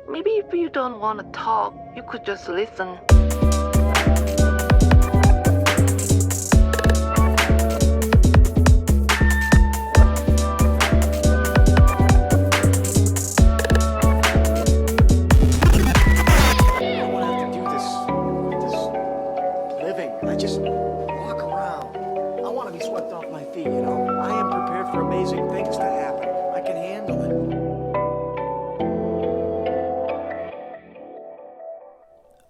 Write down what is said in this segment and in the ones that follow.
Maybe if you don't want to talk, you could just listen.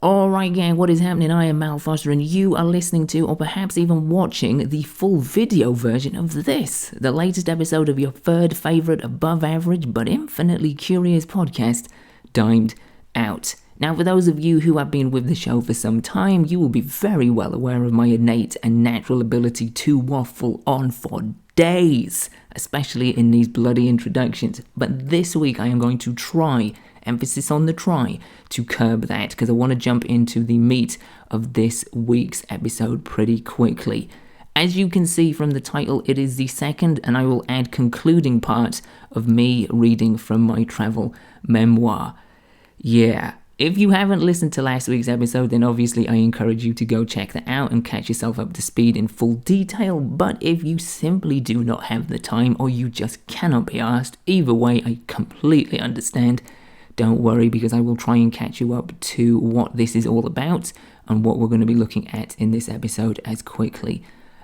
Alright gang, what is happening? I am Mal Foster and you are listening to, or perhaps even watching, the full video version of this, the latest episode of your third favourite above average but infinitely curious podcast, Dined Out. Now for those of you who have been with the show for some time, you will be very well aware of my innate and natural ability to waffle on for days, especially in these bloody introductions. But this week I am going to try, emphasis on the try, to curb that because I want to jump into the meat of this week's episode pretty quickly. As you can see from the title, it is the second and I will add concluding part of me reading from my travel memoir. Yeah. If you haven't listened to last week's episode, then obviously I encourage you to go check that out and catch yourself up to speed in full detail. But if you simply do not have the time or you just cannot be asked, either way, I completely understand. Don't worry, because I will try and catch you up to what this is all about and what we're going to be looking at in this episode as quickly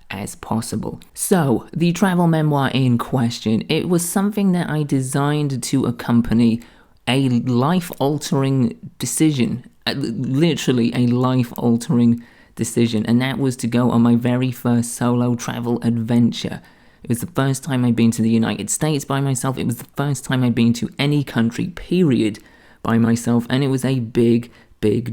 as possible. So, the travel memoir in question, it was something that I designed to accompany a life-altering decision, literally a life-altering decision, and that was to go on my very first solo travel adventure. It was the first time I'd been to the United States by myself. It was the first time I'd been to any country, period, by myself, and it was a big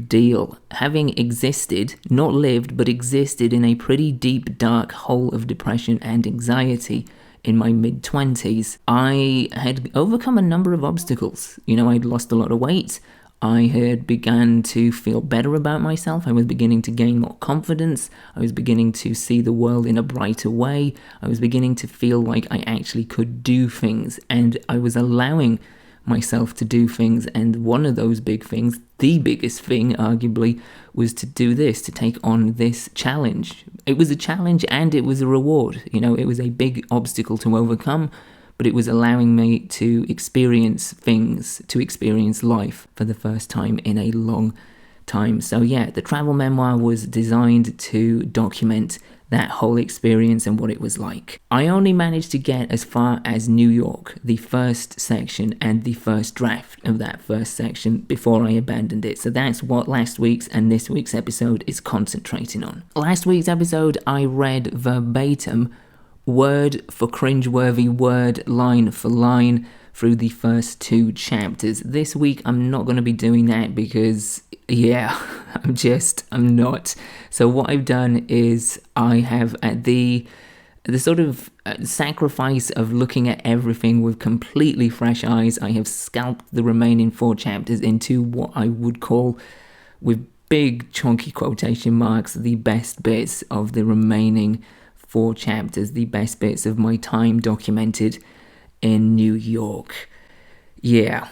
deal. Having existed, not lived, but existed in a pretty deep, dark hole of depression and anxiety in my mid-20s, I had overcome a number of obstacles. I'd lost a lot of weight. I had begun to feel better about myself. I was beginning to gain more confidence. I was beginning to see the world in a brighter way. I was beginning to feel like I actually could do things, and I was allowing myself to do things. And one of those big things, the biggest thing arguably, was to do this, to take on this challenge. It was a challenge and it was a reward. It was a big obstacle to overcome, but it was allowing me to experience things, to experience life for the first time in a long time. So yeah, the travel memoir was designed to document that whole experience and what it was like. I only managed to get as far as New York, the first section and the first draft of that first section, before I abandoned it. So that's what last week's and this week's episode is concentrating on. Last week's episode I read verbatim, word for cringeworthy word, line for line, through the first two chapters. This week I'm not going to be doing that because, yeah, I'm not. So what I've done is I have, at the sort of sacrifice of looking at everything with completely fresh eyes, I have scalped the remaining four chapters into what I would call, with big chunky quotation marks, the best bits of the remaining four chapters, the best bits of my time documented in New York. Yeah.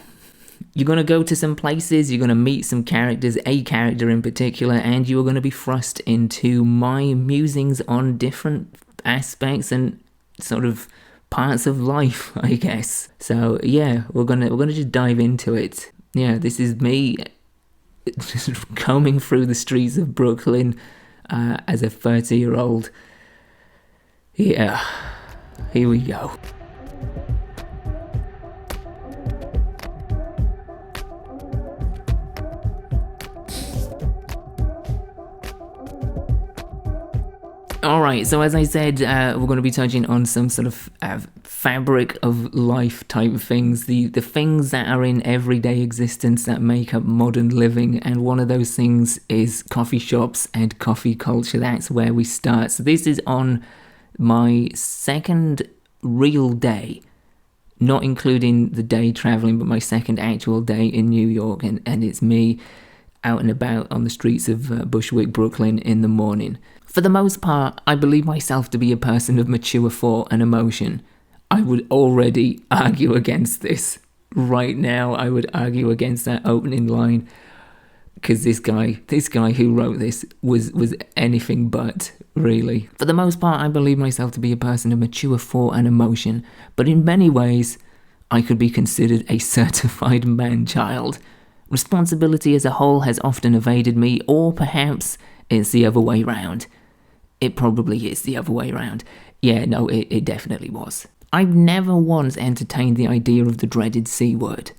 You're going to go to some places, you're going to meet some characters, a character in particular, and you're going to be thrust into my musings on different aspects and sort of parts of life, I guess. So yeah, we're gonna just dive into it. Yeah, this is me just combing through the streets of Brooklyn as a 30-year-old. Yeah, here we go. Alright, so as I said, we're going to be touching on some sort of fabric of life type of things, the things that are in everyday existence that make up modern living, and one of those things is coffee shops and coffee culture. That's where we start. So this is on my second real day, not including the day traveling, but my second actual day in New York, and it's me out and about on the streets of Bushwick, Brooklyn in the morning. For the most part, I believe myself to be a person of mature thought and emotion. I would already argue against this right now, I would argue against that opening line, because this guy who wrote this was anything but, really. For the most part, I believe myself to be a person of mature thought and emotion, but in many ways, I could be considered a certified man-child. Responsibility as a whole has often evaded me, or perhaps it's the other way round. It probably is the other way round. Yeah, no, it definitely was. I've never once entertained the idea of the dreaded C word.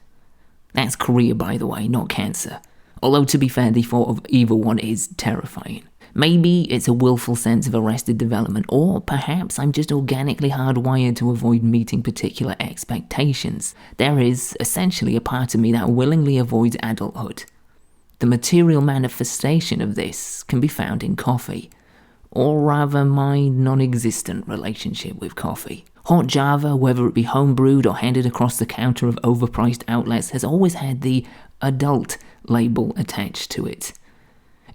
That's career, by the way, not cancer. Although, to be fair, the thought of either one is terrifying. Maybe it's a willful sense of arrested development, or perhaps I'm just organically hardwired to avoid meeting particular expectations. There is essentially a part of me that willingly avoids adulthood. The material manifestation of this can be found in coffee, or rather my non-existent relationship with coffee. Hot Java, whether it be homebrewed or handed across the counter of overpriced outlets, has always had the adult label attached to it.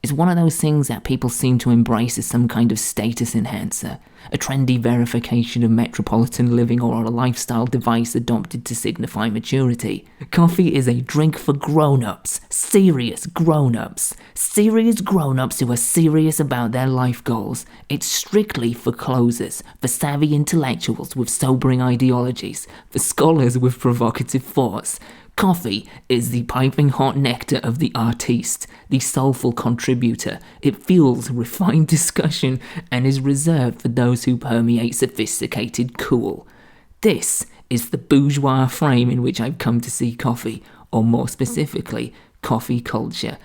It's one of those things that people seem to embrace as some kind of status enhancer, a trendy verification of metropolitan living, or a lifestyle device adopted to signify maturity. Coffee is a drink for grown-ups, serious grown-ups who are serious about their life goals. It's strictly for closers, for savvy intellectuals with sobering ideologies, for scholars with provocative thoughts. Coffee is the piping hot nectar of the artiste, the soulful contributor. It fuels refined discussion and is reserved for those who permeate sophisticated cool. This is the bourgeois frame in which I've come to see coffee, or more specifically, coffee culture.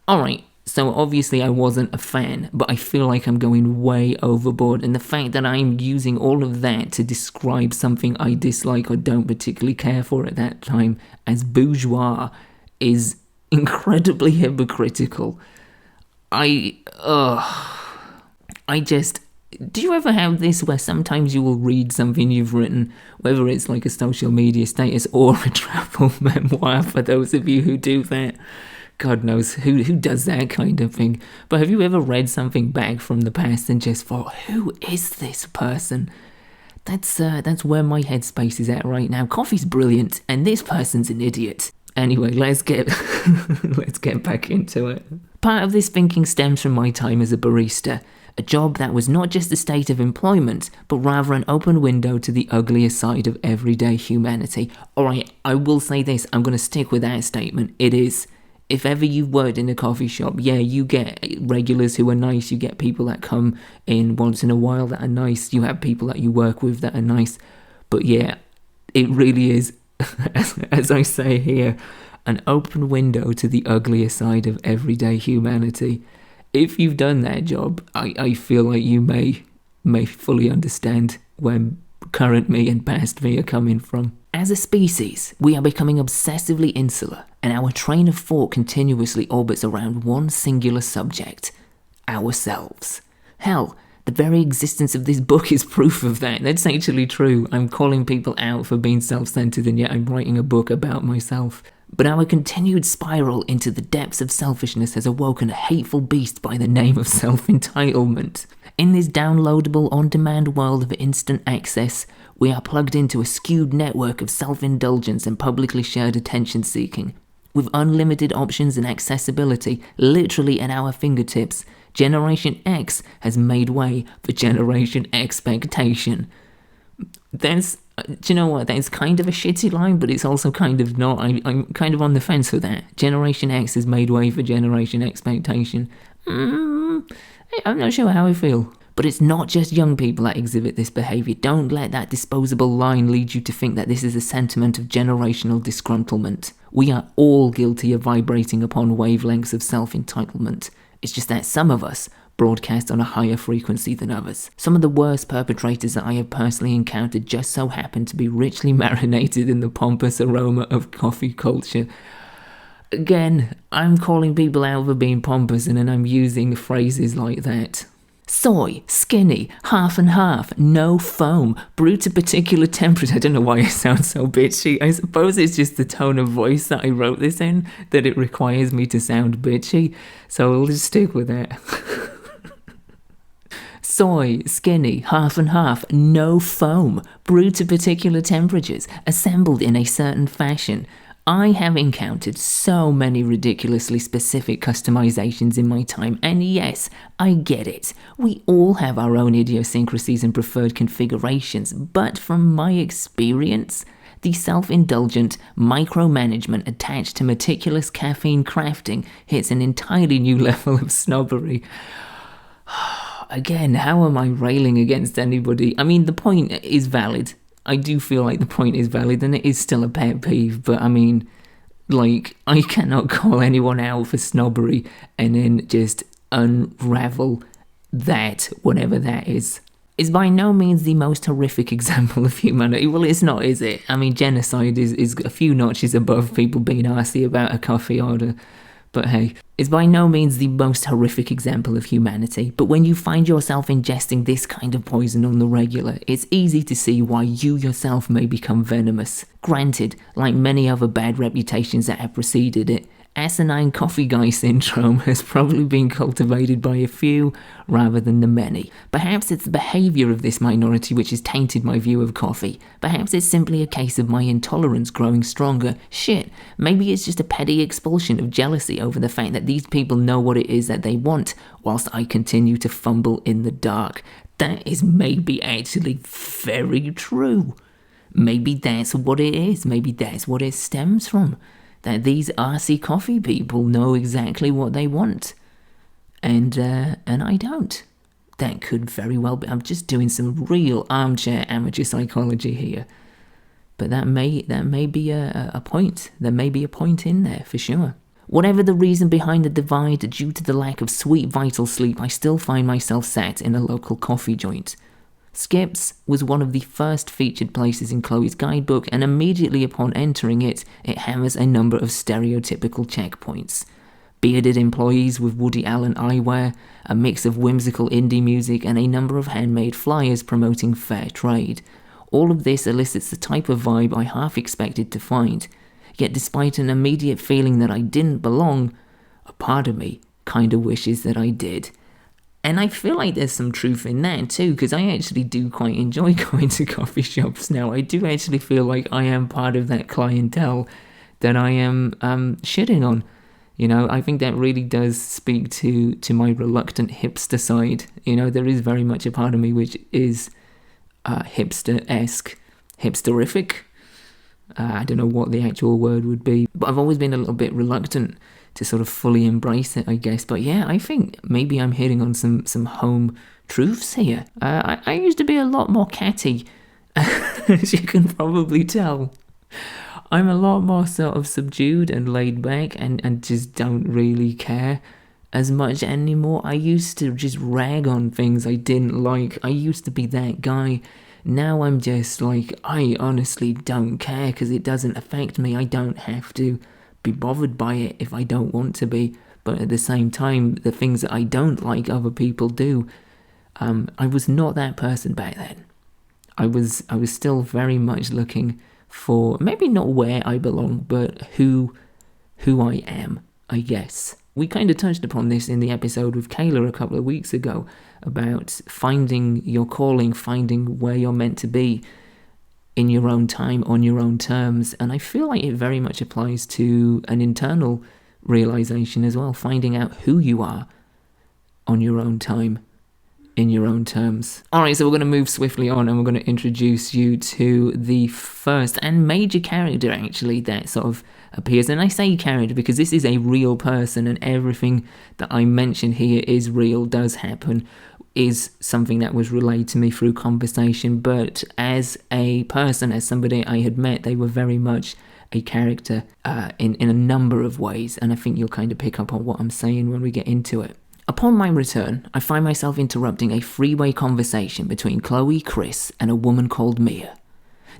Alright, so obviously I wasn't a fan, but I feel like I'm going way overboard, and the fact that I'm using all of that to describe something I dislike or don't particularly care for at that time as bourgeois is incredibly hypocritical. Do you ever have this where sometimes you will read something you've written, whether it's like a social media status or a travel memoir, for those of you who do that? God knows who does that kind of thing. But have you ever read something back from the past and just thought, who is this person? That's where my headspace is at right now. Coffee's brilliant, and this person's an idiot. Anyway, let's get back into it. Part of this thinking stems from my time as a barista, a job that was not just a state of employment, but rather an open window to the uglier side of everyday humanity. Alright, I will say this, I'm going to stick with that statement. It is. If ever you've worked in a coffee shop, yeah, you get regulars who are nice, you get people that come in once in a while that are nice, you have people that you work with that are nice, but yeah, it really is, as I say here, an open window to the uglier side of everyday humanity. If you've done that job, I feel like you may fully understand where current me and past me are coming from. As a species, we are becoming obsessively insular, and our train of thought continuously orbits around one singular subject: ourselves. Hell, the very existence of this book is proof of that. That's actually true. I'm calling people out for being self-centered, and yet I'm writing a book about myself. But our continued spiral into the depths of selfishness has awoken a hateful beast by the name of self-entitlement. In this downloadable, on-demand world of instant access, we are plugged into a skewed network of self-indulgence and publicly shared attention-seeking. With unlimited options and accessibility literally at our fingertips, Generation X has made way for Generation Expectation. Do you know what? That's kind of a shitty line, but it's also kind of not. I'm kind of on the fence with that. Generation X has made way for Generation Expectation. I'm not sure how I feel. But it's not just young people that exhibit this behaviour. Don't let that disposable line lead you to think that this is a sentiment of generational disgruntlement. We are all guilty of vibrating upon wavelengths of self-entitlement. It's just that some of us broadcast on a higher frequency than others. Some of the worst perpetrators that I have personally encountered just so happen to be richly marinated in the pompous aroma of coffee culture. Again, I'm calling people out for being pompous, and then I'm using phrases like that. Soy, skinny, half and half, no foam, brewed to particular temperature. I don't know why I sound so bitchy. I suppose it's just the tone of voice that I wrote this in that it requires me to sound bitchy. So I'll just stick with that. soy, skinny, half and half, no foam, brewed to particular temperatures, assembled in a certain fashion. I have encountered so many ridiculously specific customizations in my time, and yes, I get it. We all have our own idiosyncrasies and preferred configurations, but from my experience, the self-indulgent micromanagement attached to meticulous caffeine crafting hits an entirely new level of snobbery. Again, how am I railing against anybody? I mean, the point is valid. I do feel like the point is valid, and it is still a pet peeve, but I mean, like, I cannot call anyone out for snobbery and then just unravel that, whatever that is. It's by no means the most horrific example of humanity. Well, it's not, is it? I mean, genocide is a few notches above people being arsy about a coffee order. But hey, it's by no means the most horrific example of humanity, but when you find yourself ingesting this kind of poison on the regular, it's easy to see why you yourself may become venomous. Granted, like many other bad reputations that have preceded it, asinine coffee guy syndrome has probably been cultivated by a few rather than the many. Perhaps it's the behaviour of this minority which has tainted my view of coffee. Perhaps it's simply a case of my intolerance growing stronger. Shit, maybe it's just a petty expulsion of jealousy over the fact that these people know what it is that they want, whilst I continue to fumble in the dark. That is maybe actually very true. Maybe that's what it is. Maybe that's what it stems from. That these arsey coffee people know exactly what they want, and I don't. That could very well be. I'm just doing some real armchair amateur psychology here, but that may be a point. There may be a point in there for sure. Whatever the reason behind the divide, due to the lack of sweet vital sleep, I still find myself sat in a local coffee joint. Skip's was one of the first featured places in Chloe's guidebook, and immediately upon entering it, it hammers a number of stereotypical checkpoints. Bearded employees with Woody Allen eyewear, a mix of whimsical indie music, and a number of handmade flyers promoting fair trade. All of this elicits the type of vibe I half expected to find. Yet despite an immediate feeling that I didn't belong, a part of me kinda wishes that I did. And I feel like there's some truth in that too, because I actually do quite enjoy going to coffee shops now. I do actually feel like I am part of that clientele that I am shitting on. You know, I think that really does speak to my reluctant hipster side. You know, there is very much a part of me which is hipster-esque, hipsterific. I don't know what the actual word would be, but I've always been a little bit reluctant to sort of fully embrace it, I guess. But yeah, I think maybe I'm hitting on some home truths here. I used to be a lot more catty, as you can probably tell. I'm a lot more sort of subdued and laid back and just don't really care as much anymore. I used to just rag on things I didn't like. I used to be that guy. Now I'm just like, I honestly don't care because it doesn't affect me. I don't have to be bothered by it if I don't want to be, but at the same time, the things that I don't like other people do. I was not that person back then. I was still very much looking for maybe not where I belong, but who I am, I guess. We kind of touched upon this in the episode with Kayla a couple of weeks ago about finding your calling, finding where you're meant to be in your own time, on your own terms. And I feel like it very much applies to an internal realization as well, finding out who you are on your own time, in your own terms. Alright, so we're going to move swiftly on and we're going to introduce you to the first and major character actually that sort of appears. And I say character because this is a real person and everything that I mention here is real, does happen, is something that was relayed to me through conversation, but as a person, as somebody I had met, they were very much a character in a number of ways, and I think you'll kind of pick up on what I'm saying when we get into it. Upon my return, I find myself interrupting a three-way conversation between Chloe, Chris, and a woman called Mia.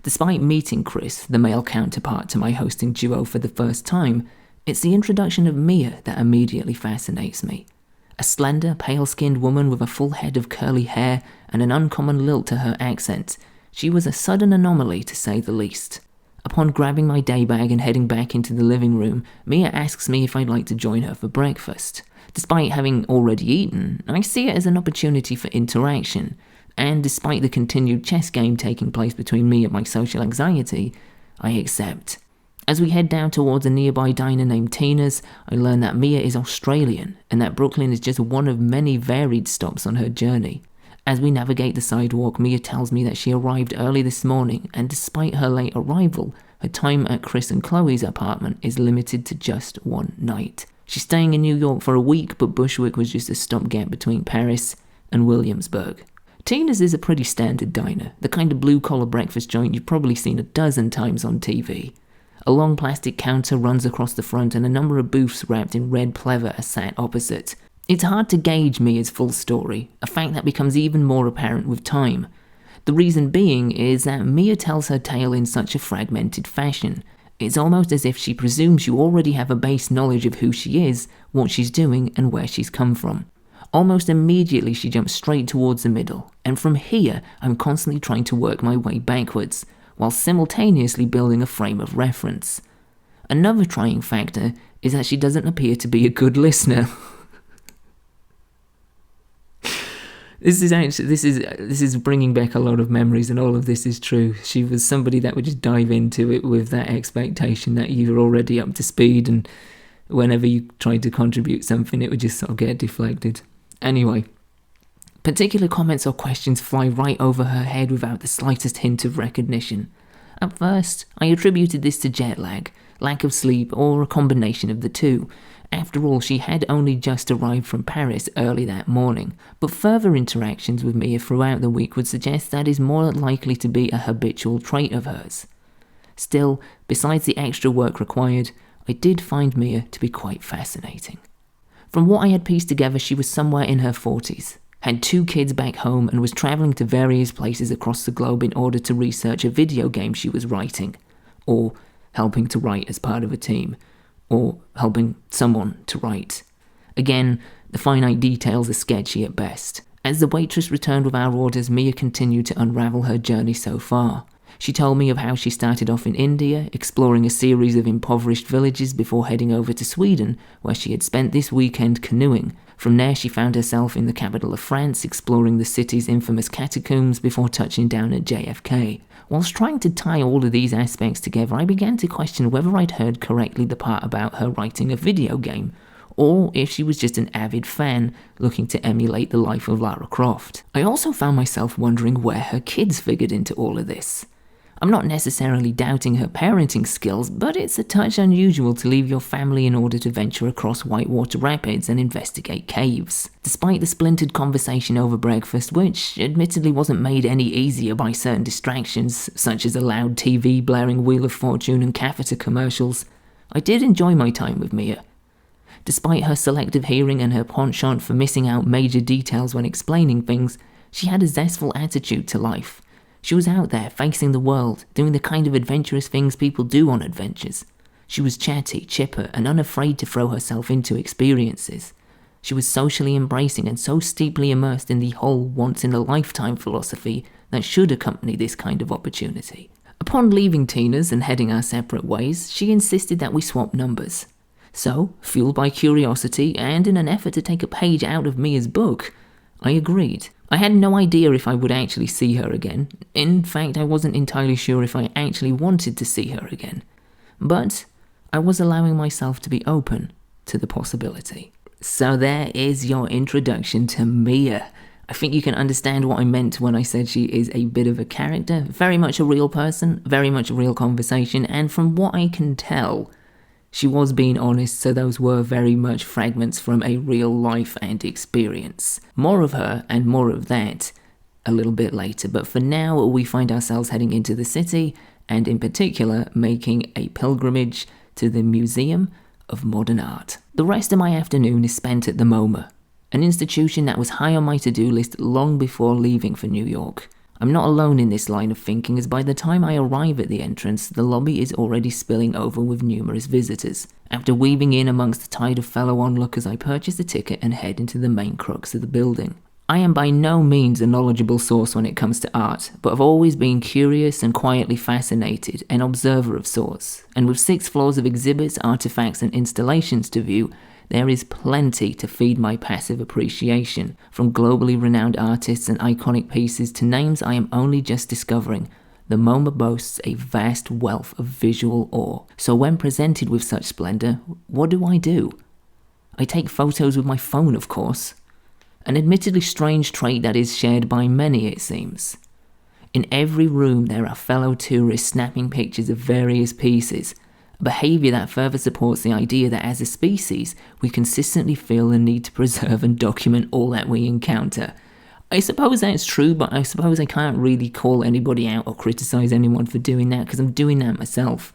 Despite meeting Chris, the male counterpart to my hosting duo, for the first time, it's the introduction of Mia that immediately fascinates me. A slender, pale-skinned woman with a full head of curly hair and an uncommon lilt to her accent, she was a sudden anomaly to say the least. Upon grabbing my day bag and heading back into the living room, Mia asks me if I'd like to join her for breakfast. Despite having already eaten, I see it as an opportunity for interaction, and despite the continued chess game taking place between me and my social anxiety, I accept. As we head down towards a nearby diner named Tina's, I learn that Mia is Australian and that Brooklyn is just one of many varied stops on her journey. As we navigate the sidewalk, Mia tells me that she arrived early this morning, and despite her late arrival, her time at Chris and Chloe's apartment is limited to just one night. She's staying in New York for a week, but Bushwick was just a stopgap between Paris and Williamsburg. Tina's is a pretty standard diner, the kind of blue-collar breakfast joint you've probably seen a dozen times on TV. A long plastic counter runs across the front and a number of booths wrapped in red pleather are sat opposite. It's hard to gauge Mia's full story, a fact that becomes even more apparent with time. The reason being is that Mia tells her tale in such a fragmented fashion. It's almost as if she presumes you already have a base knowledge of who she is, what she's doing, and where she's come from. Almost immediately she jumps straight towards the middle, and from here I'm constantly trying to work my way backwards, while simultaneously building a frame of reference. Another trying factor is that she doesn't appear to be a good listener. This is bringing back a lot of memories, and all of this is true. She was somebody that would just dive into it with that expectation that you're already up to speed, and whenever you tried to contribute something, it would just sort of get deflected. Anyway, particular comments or questions fly right over her head without the slightest hint of recognition. At first, I attributed this to jet lag, lack of sleep, or a combination of the two. After all, she had only just arrived from Paris early that morning, but further interactions with Mia throughout the week would suggest that is more likely to be a habitual trait of hers. Still, besides the extra work required, I did find Mia to be quite fascinating. From what I had pieced together, she was somewhere in her 40s, had 2 kids back home, and was travelling to various places across the globe in order to research a video game she was writing, or helping to write as part of a team, or helping someone to write. Again, the finite details are sketchy at best. As the waitress returned with our orders, Mia continued to unravel her journey so far. She told me of how she started off in India, exploring a series of impoverished villages before heading over to Sweden, where she had spent this weekend canoeing. From there, she found herself in the capital of France, exploring the city's infamous catacombs before touching down at JFK. Whilst trying to tie all of these aspects together, I began to question whether I'd heard correctly the part about her writing a video game, or if she was just an avid fan looking to emulate the life of Lara Croft. I also found myself wondering where her kids figured into all of this. I'm not necessarily doubting her parenting skills, but it's a touch unusual to leave your family in order to venture across whitewater rapids and investigate caves. Despite the splintered conversation over breakfast, which admittedly wasn't made any easier by certain distractions, such as a loud TV blaring Wheel of Fortune and catheter commercials, I did enjoy my time with Mia. Despite her selective hearing and her penchant for missing out major details when explaining things, she had a zestful attitude to life. She was out there, facing the world, doing the kind of adventurous things people do on adventures. She was chatty, chipper, and unafraid to throw herself into experiences. She was socially embracing and so steeply immersed in the whole once-in-a-lifetime philosophy that should accompany this kind of opportunity. Upon leaving Tina's and heading our separate ways, she insisted that we swap numbers. So, fueled by curiosity and in an effort to take a page out of Mia's book, I agreed. I had no idea if I would actually see her again. In fact, I wasn't entirely sure if I actually wanted to see her again. But I was allowing myself to be open to the possibility. So there is your introduction to Mia. I think you can understand what I meant when I said she is a bit of a character, very much a real person, very much a real conversation, and from what I can tell, she was being honest, so those were very much fragments from a real life and experience. More of her and more of that a little bit later, but for now we find ourselves heading into the city, and in particular making a pilgrimage to the Museum of Modern Art. The rest of my afternoon is spent at the MoMA, an institution that was high on my to-do list long before leaving for New York. I'm not alone in this line of thinking, as by the time I arrive at the entrance, the lobby is already spilling over with numerous visitors. After weaving in amongst the tide of fellow onlookers, I purchase a ticket and head into the main crux of the building. I am by no means a knowledgeable source when it comes to art, but I've always been curious and quietly fascinated, an observer of sorts. And with 6 floors of exhibits, artifacts and installations to view, there is plenty to feed my passive appreciation, from globally renowned artists and iconic pieces to names I am only just discovering. The MoMA boasts a vast wealth of visual awe. So when presented with such splendour, what do? I take photos with my phone, of course. An admittedly strange trait that is shared by many, it seems. In every room there are fellow tourists snapping pictures of various pieces, a behaviour that further supports the idea that as a species, we consistently feel the need to preserve and document all that we encounter. I suppose that's true, but I suppose I can't really call anybody out or criticise anyone for doing that, because I'm doing that myself.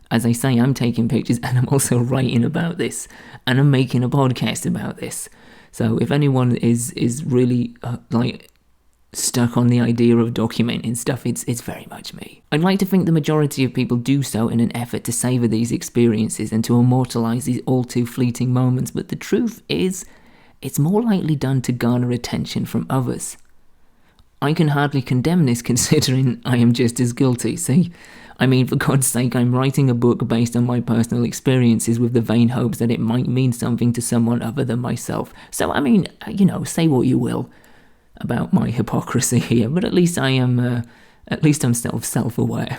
As I say, I'm taking pictures and I'm also writing about this, and I'm making a podcast about this. So if anyone is really stuck on the idea of documenting stuff, it's very much me. I'd like to think the majority of people do so in an effort to savour these experiences and to immortalise these all too fleeting moments, but the truth is, it's more likely done to garner attention from others. I can hardly condemn this considering I am just as guilty, see? I mean, for God's sake, I'm writing a book based on my personal experiences with the vain hopes that it might mean something to someone other than myself. So, I mean, say what you will about my hypocrisy here, but at least I'm self-aware.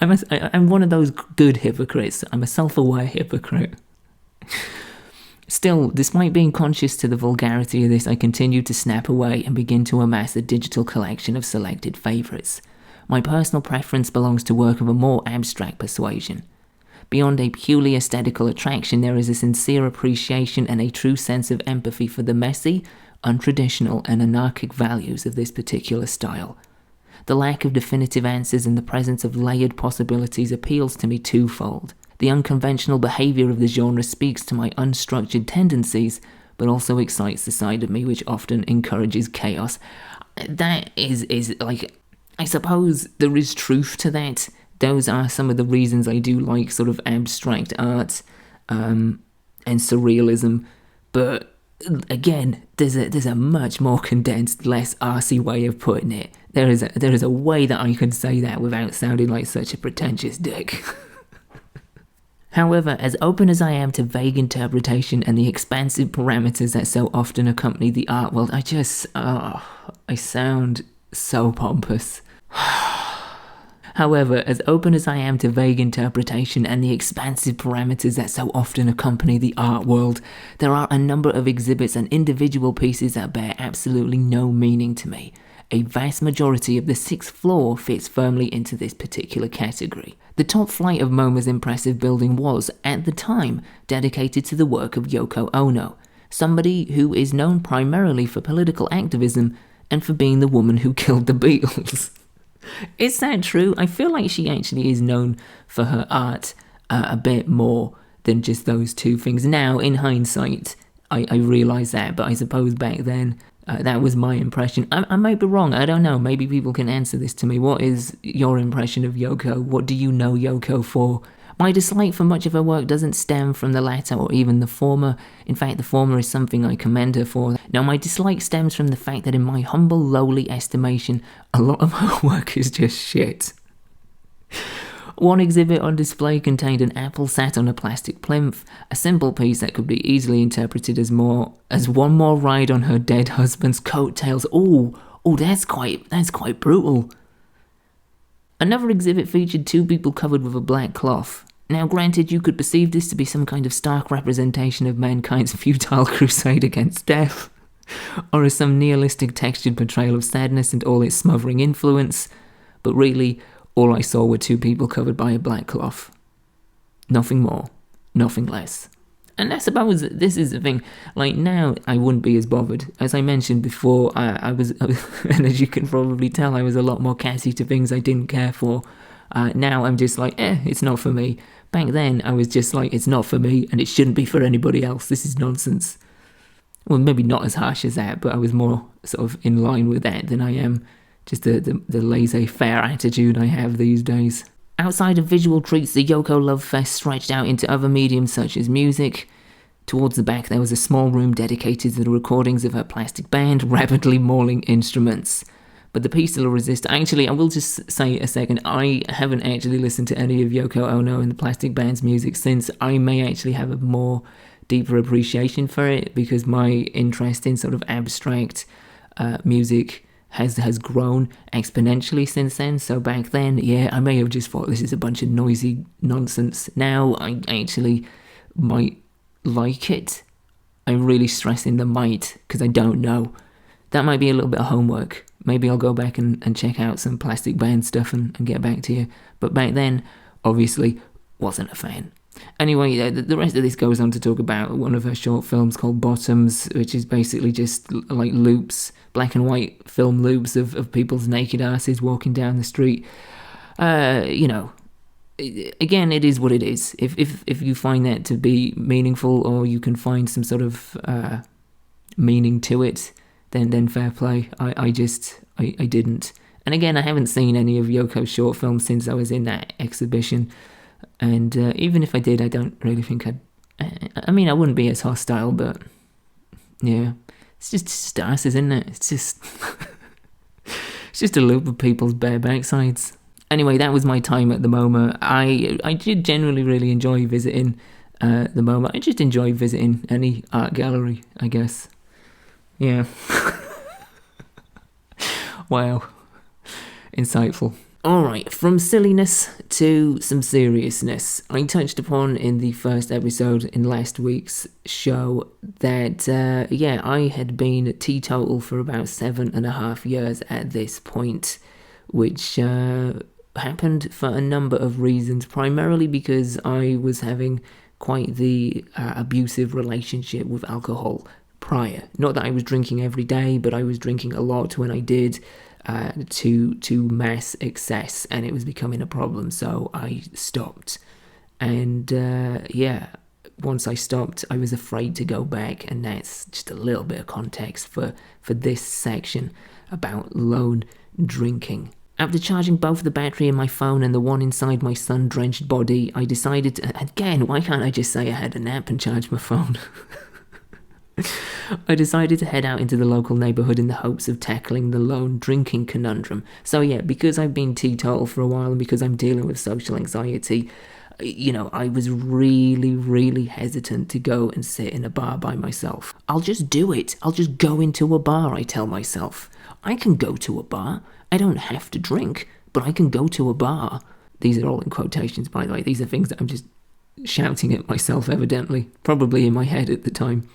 I'm one of those good hypocrites. I'm a self-aware hypocrite. Still, despite being conscious to the vulgarity of this, I continue to snap away and begin to amass a digital collection of selected favourites. My personal preference belongs to work of a more abstract persuasion. Beyond a purely aesthetical attraction, there is a sincere appreciation and a true sense of empathy for the messy, untraditional and anarchic values of this particular style. The lack of definitive answers and the presence of layered possibilities appeals to me twofold. The unconventional behaviour of the genre speaks to my unstructured tendencies, but also excites the side of me which often encourages chaos. That is I suppose there is truth to that. Those are some of the reasons I do like sort of abstract art and surrealism, but again, there's a much more condensed, less arsey way of putting it. There is a way that I can say that without sounding like such a pretentious dick. However, as open as I am to vague interpretation and the expansive parameters that so often accompany the art world, I sound so pompous. However, as open as I am to vague interpretation and the expansive parameters that so often accompany the art world, there are a number of exhibits and individual pieces that bear absolutely no meaning to me. A vast majority of the 6th floor fits firmly into this particular category. The top flight of MoMA's impressive building was, at the time, dedicated to the work of Yoko Ono, somebody who is known primarily for political activism and for being the woman who killed the Beatles. Is that true? I feel like she actually is known for her art a bit more than just those two things. Now, in hindsight, I realise that, but I suppose back then, that was my impression. I might be wrong, I don't know, maybe people can answer this to me. What is your impression of Yoko? What do you know Yoko for? My dislike for much of her work doesn't stem from the latter or even the former. In fact, the former is something I commend her for. Now, my dislike stems from the fact that in my humble, lowly estimation, a lot of her work is just shit. One exhibit on display contained an apple sat on a plastic plinth, a simple piece that could be easily interpreted as one more ride on her dead husband's coattails. Oh, that's quite brutal. Another exhibit featured 2 people covered with a black cloth. Now granted, you could perceive this to be some kind of stark representation of mankind's futile crusade against death, or as some nihilistic textured portrayal of sadness and all its smothering influence, but really, all I saw were 2 people covered by a black cloth. Nothing more, nothing less. And I suppose this is the thing, like now I wouldn't be as bothered. As I mentioned before, I was, and as you can probably tell, I was a lot more catty to things I didn't care for. Now I'm just like, it's not for me. Back then I was just like, it's not for me and it shouldn't be for anybody else, this is nonsense. Well, maybe not as harsh as that, but I was more sort of in line with that than I am just the laissez-faire attitude I have these days. Outside of visual treats, the Yoko Love Fest stretched out into other mediums such as music. Towards the back there was a small room dedicated to the recordings of her plastic band, rapidly mauling instruments. But the piece de resistance... Actually, I will just say a second, I haven't actually listened to any of Yoko Ono and the Plastic Band's music since. I may actually have a more deeper appreciation for it, because my interest in sort of abstract music has grown exponentially since then. So back then, yeah, I may have just thought this is a bunch of noisy nonsense. Now I actually might like it. I'm really stressing the might, because I don't know. That might be a little bit of homework. Maybe I'll go back and check out some Plastic Band stuff and get back to you. But back then, obviously, wasn't a fan. Anyway, the rest of this goes on to talk about one of her short films called Bottoms, which is basically just like loops, black and white film loops of people's naked asses walking down the street. Again, it is what it is. If you find that to be meaningful, or you can find some sort of meaning to it, then fair play. I didn't. And again, I haven't seen any of Yoko's short films since I was in that exhibition. And even if I did, I don't really think I wouldn't be as hostile, but yeah, it's just asses, isn't it? It's just it's just a loop of people's bare backsides. Anyway, that was my time at the MoMA. I did generally really enjoy visiting the MoMA. I just enjoy visiting any art gallery, I guess. Yeah. Wow. Insightful. Alright, from silliness to some seriousness. I touched upon in the first episode in last week's show that, I had been teetotal for about 7.5 years at this point, which happened for a number of reasons, primarily because I was having quite the abusive relationship with alcohol prior. Not that I was drinking every day, but I was drinking a lot when I did, to mass excess, and it was becoming a problem, so I stopped. And once I stopped, I was afraid to go back, and that's just a little bit of context for this section about lone drinking. After charging both the battery in my phone and the one inside my sun-drenched body, I decided to... Again, why can't I just say I had a nap and charge my phone? I decided to head out into the local neighbourhood in the hopes of tackling the lone drinking conundrum. So yeah, because I've been teetotal for a while and because I'm dealing with social anxiety, I was really, really hesitant to go and sit in a bar by myself. I'll just do it. I'll just go into a bar, I tell myself. I can go to a bar. I don't have to drink, but I can go to a bar. These are all in quotations, by the way. These are things that I'm just shouting at myself, evidently. Probably in my head at the time.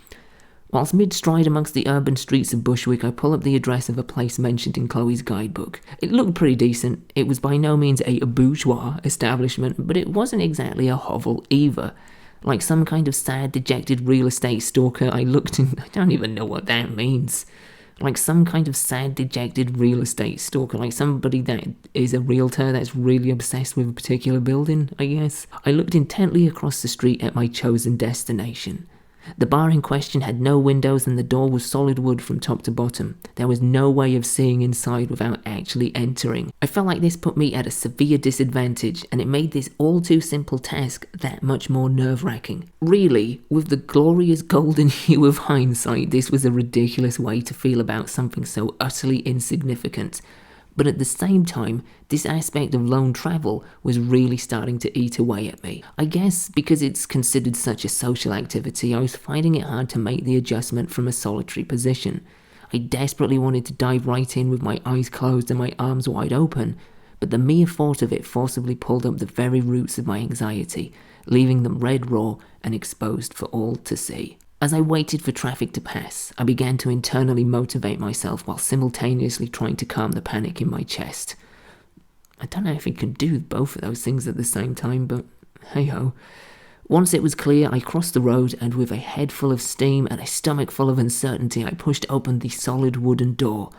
Whilst mid-stride amongst the urban streets of Bushwick, I pull up the address of a place mentioned in Chloe's guidebook. It looked pretty decent. It was by no means a bourgeois establishment, but it wasn't exactly a hovel either. Like some kind of sad, dejected real estate stalker, I looked and I don't even know what that means. Like some kind of sad, dejected real estate stalker, like somebody that is a realtor that's really obsessed with a particular building, I guess. I looked intently across the street at my chosen destination. The bar in question had no windows and the door was solid wood from top to bottom. There was no way of seeing inside without actually entering. I felt like this put me at a severe disadvantage, and it made this all too simple task that much more nerve-wracking. Really, with the glorious golden hue of hindsight, this was a ridiculous way to feel about something so utterly insignificant. But at the same time, this aspect of lone travel was really starting to eat away at me. I guess because it's considered such a social activity, I was finding it hard to make the adjustment from a solitary position. I desperately wanted to dive right in with my eyes closed and my arms wide open, but the mere thought of it forcibly pulled up the very roots of my anxiety, leaving them red raw and exposed for all to see. As I waited for traffic to pass, I began to internally motivate myself while simultaneously trying to calm the panic in my chest. I don't know if I can do both of those things at the same time, but hey-ho. Once it was clear, I crossed the road, and with a head full of steam and a stomach full of uncertainty, I pushed open the solid wooden door.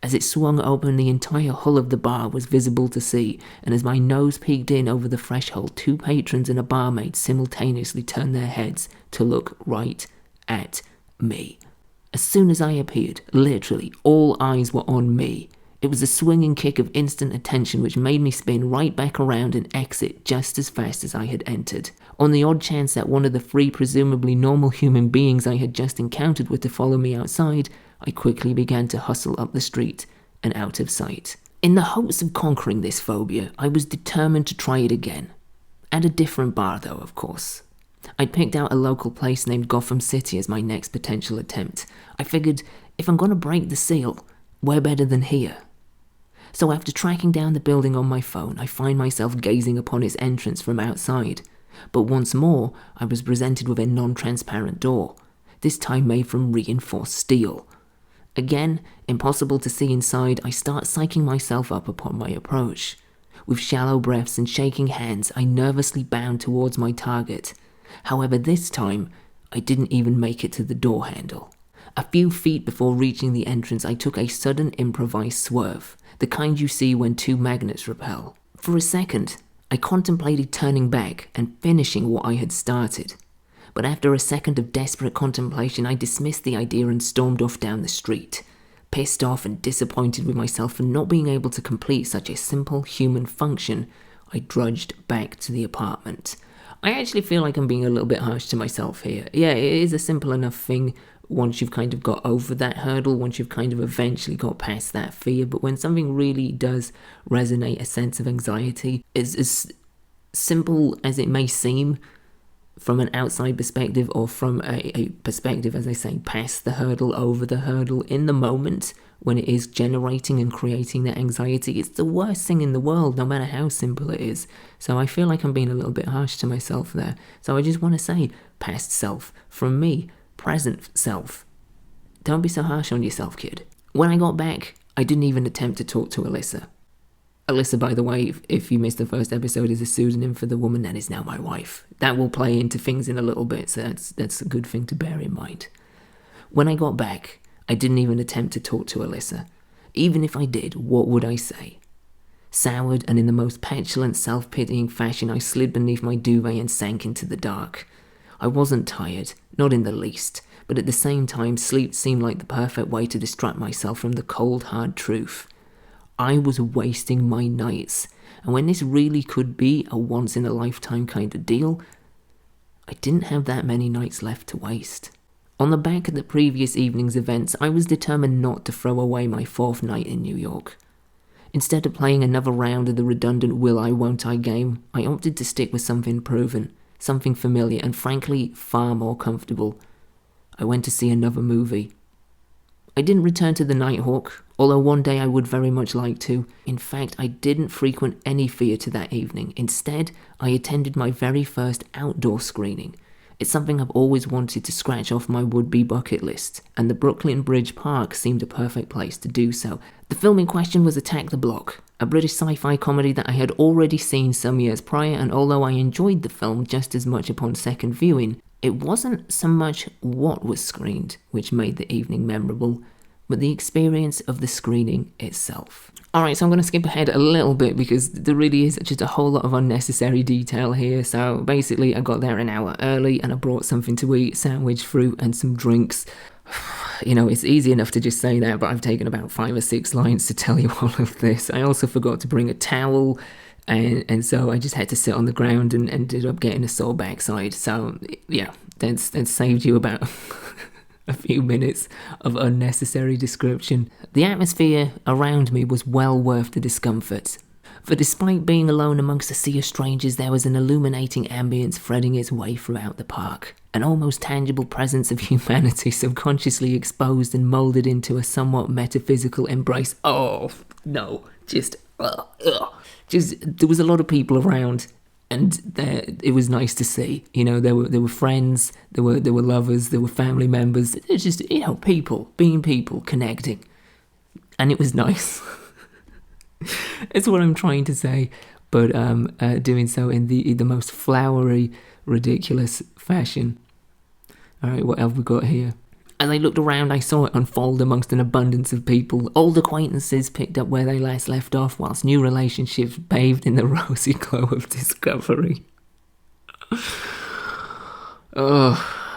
As it swung open, the entire hull of the bar was visible to see, and as my nose peeked in over the threshold, 2 patrons and a barmaid simultaneously turned their heads to look right at me. As soon as I appeared, literally all eyes were on me. It was a swinging kick of instant attention which made me spin right back around and exit just as fast as I had entered. On the odd chance that one of the three presumably normal human beings I had just encountered were to follow me outside, I quickly began to hustle up the street and out of sight. In the hopes of conquering this phobia, I was determined to try it again. At a different bar though, of course. I'd picked out a local place named Gotham City as my next potential attempt. I figured, if I'm going to break the seal, where better than here? So after tracking down the building on my phone, I find myself gazing upon its entrance from outside. But once more, I was presented with a non-transparent door, this time made from reinforced steel. Again, impossible to see inside, I start psyching myself up upon my approach. With shallow breaths and shaking hands, I nervously bound towards my target. However, this time, I didn't even make it to the door handle. A few feet before reaching the entrance, I took a sudden improvised swerve, the kind you see when two magnets repel. For a second, I contemplated turning back and finishing what I had started. But after a second of desperate contemplation, I dismissed the idea and stormed off down the street. Pissed off and disappointed with myself for not being able to complete such a simple human function, I drudged back to the apartment. I actually feel like I'm being a little bit harsh to myself here. Yeah, it is a simple enough thing once you've kind of got over that hurdle, once you've kind of eventually got past that fear. But when something really does resonate a sense of anxiety, it's as simple as it may seem from an outside perspective, or from a perspective, as I say, past the hurdle, over the hurdle, in the moment when it is generating and creating that anxiety, it's the worst thing in the world, no matter how simple it is. So I feel like I'm being a little bit harsh to myself there. So I just want to say, past self, from me, present self, don't be so harsh on yourself, kid. When I got back, I didn't even attempt to talk to Alyssa. Alyssa, by the way, if you missed the first episode, is a pseudonym for the woman that is now my wife. That will play into things in a little bit, so that's a good thing to bear in mind. When I got back, I didn't even attempt to talk to Alyssa. Even if I did, what would I say? Soured and in the most petulant, self-pitying fashion, I slid beneath my duvet and sank into the dark. I wasn't tired, not in the least, but at the same time, sleep seemed like the perfect way to distract myself from the cold, hard truth. I was wasting my nights, and when this really could be a once-in-a-lifetime kind of deal, I didn't have that many nights left to waste. On the back of the previous evening's events, I was determined not to throw away my fourth night in New York. Instead of playing another round of the redundant will I won't I game, I opted to stick with something proven, something familiar, and frankly far more comfortable. I went to see another movie. I didn't return to the Nighthawk, although one day I would very much like to. In fact, I didn't frequent any theatre that evening. Instead, I attended my very first outdoor screening. It's something I've always wanted to scratch off my would-be bucket list, and the Brooklyn Bridge Park seemed a perfect place to do so. The film in question was Attack the Block, a British sci-fi comedy that I had already seen some years prior, and although I enjoyed the film just as much upon second viewing, it wasn't so much what was screened which made the evening memorable, but the experience of the screening itself. Alright, so I'm going to skip ahead a little bit because there really is just a whole lot of unnecessary detail here. So basically I got there an hour early and I brought something to eat, sandwich, fruit and some drinks. You know, it's easy enough to just say that, but I've taken about 5 or 6 lines to tell you all of this. I also forgot to bring a towel, and so I just had to sit on the ground and ended up getting a sore backside. So yeah, that's saved you about a few minutes of unnecessary description. The atmosphere around me was well worth the discomfort. For despite being alone amongst a sea of strangers, there was an illuminating ambience threading its way throughout the park. An almost tangible presence of humanity subconsciously exposed and moulded into a somewhat metaphysical embrace. Oh, no, just there was a lot of people around, and it was nice to see. You know, there were friends, there were lovers, there were family members. It was just, you know, people, being people, connecting. And it was nice. It's what I'm trying to say, but doing so in the most flowery, ridiculous fashion. Alright, what have we got here? As I looked around, I saw it unfold amongst an abundance of people. Old acquaintances picked up where they last left off, whilst new relationships bathed in the rosy glow of discovery.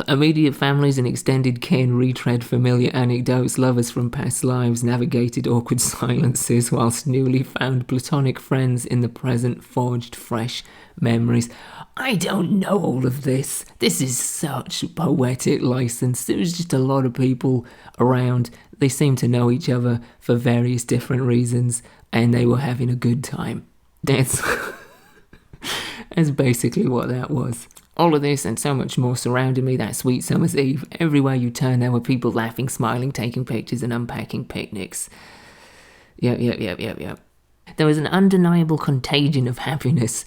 Immediate families and extended kin retread familiar anecdotes. Lovers from past lives navigated awkward silences, whilst newly found platonic friends in the present forged fresh memories. I don't know all of this. This is such poetic license. There was just a lot of people around. They seemed to know each other for various different reasons, and they were having a good time. That's basically what that was. All of this and so much more surrounded me that sweet summer's eve. Everywhere you turn, there were people laughing, smiling, taking pictures, and unpacking picnics. Yep. There was an undeniable contagion of happiness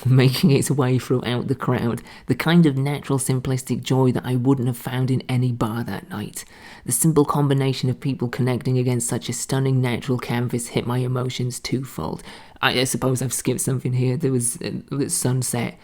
making its way throughout the crowd, the kind of natural, simplistic joy that I wouldn't have found in any bar that night. The simple combination of people connecting against such a stunning natural canvas hit my emotions twofold. I suppose I've skipped something here. There was the sunset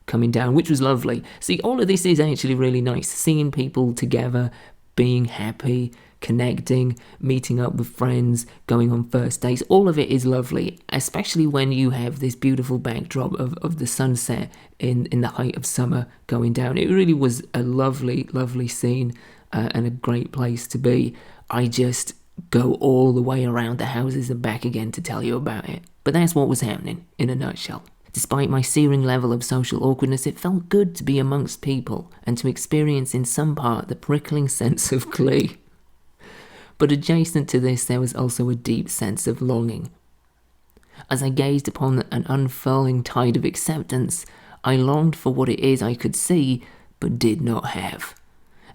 coming down, which was lovely. See, all of this is actually really nice. Seeing people together, being happy, connecting, meeting up with friends, going on first dates, all of it is lovely, especially when you have this beautiful backdrop of the sunset in the height of summer going down. It really was a lovely, lovely scene and a great place to be. I just go all the way around the houses and back again to tell you about it. But that's what was happening in a nutshell. Despite my searing level of social awkwardness, it felt good to be amongst people and to experience in some part the prickling sense of glee. But adjacent to this, there was also a deep sense of longing. As I gazed upon an unfurling tide of acceptance, I longed for what it is I could see, but did not have.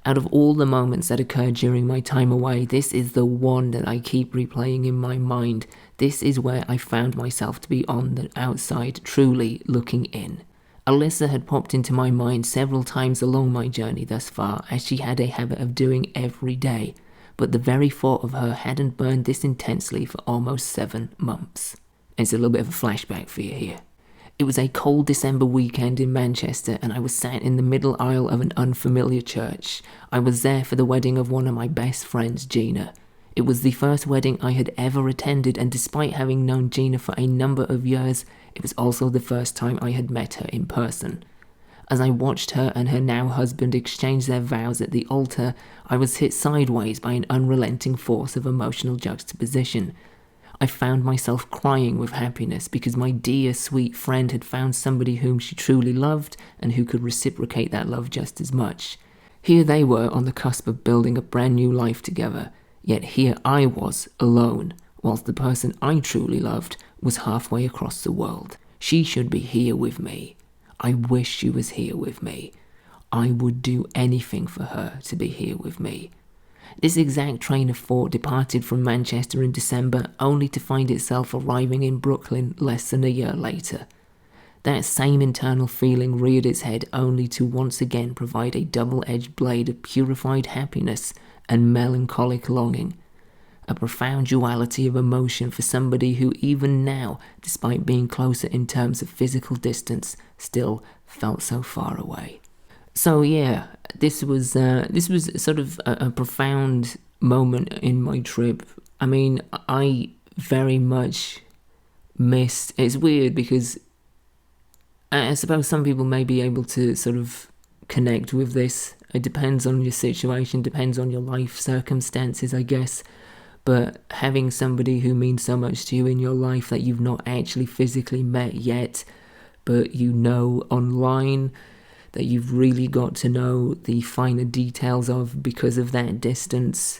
Out of all the moments that occurred during my time away, this is the one that I keep replaying in my mind. This is where I found myself to be on the outside, truly looking in. Alyssa had popped into my mind several times along my journey thus far, as she had a habit of doing every day, but the very thought of her hadn't burned this intensely for almost 7 months. It's a little bit of a flashback for you here. It was a cold December weekend in Manchester, and I was sat in the middle aisle of an unfamiliar church. I was there for the wedding of one of my best friends, Gina. It was the first wedding I had ever attended, and despite having known Gina for a number of years, it was also the first time I had met her in person. As I watched her and her now husband exchange their vows at the altar, I was hit sideways by an unrelenting force of emotional juxtaposition. I found myself crying with happiness because my dear, sweet friend had found somebody whom she truly loved and who could reciprocate that love just as much. Here they were on the cusp of building a brand new life together, yet here I was, alone, whilst the person I truly loved was halfway across the world. She should be here with me. I wish she was here with me. I would do anything for her to be here with me. This exact train of thought departed from Manchester in December, only to find itself arriving in Brooklyn less than a year later. That same internal feeling reared its head, only to once again provide a double-edged blade of purified happiness and melancholic longing. A profound duality of emotion for somebody who even now, despite being closer in terms of physical distance, still felt so far away. So yeah, this was sort of a profound moment in my trip. I mean, I very much missed. It's weird because I suppose some people may be able to sort of connect with this. It depends on your situation, depends on your life circumstances, I guess. But having somebody who means so much to you in your life that you've not actually physically met yet, but you know online, that you've really got to know the finer details of because of that distance,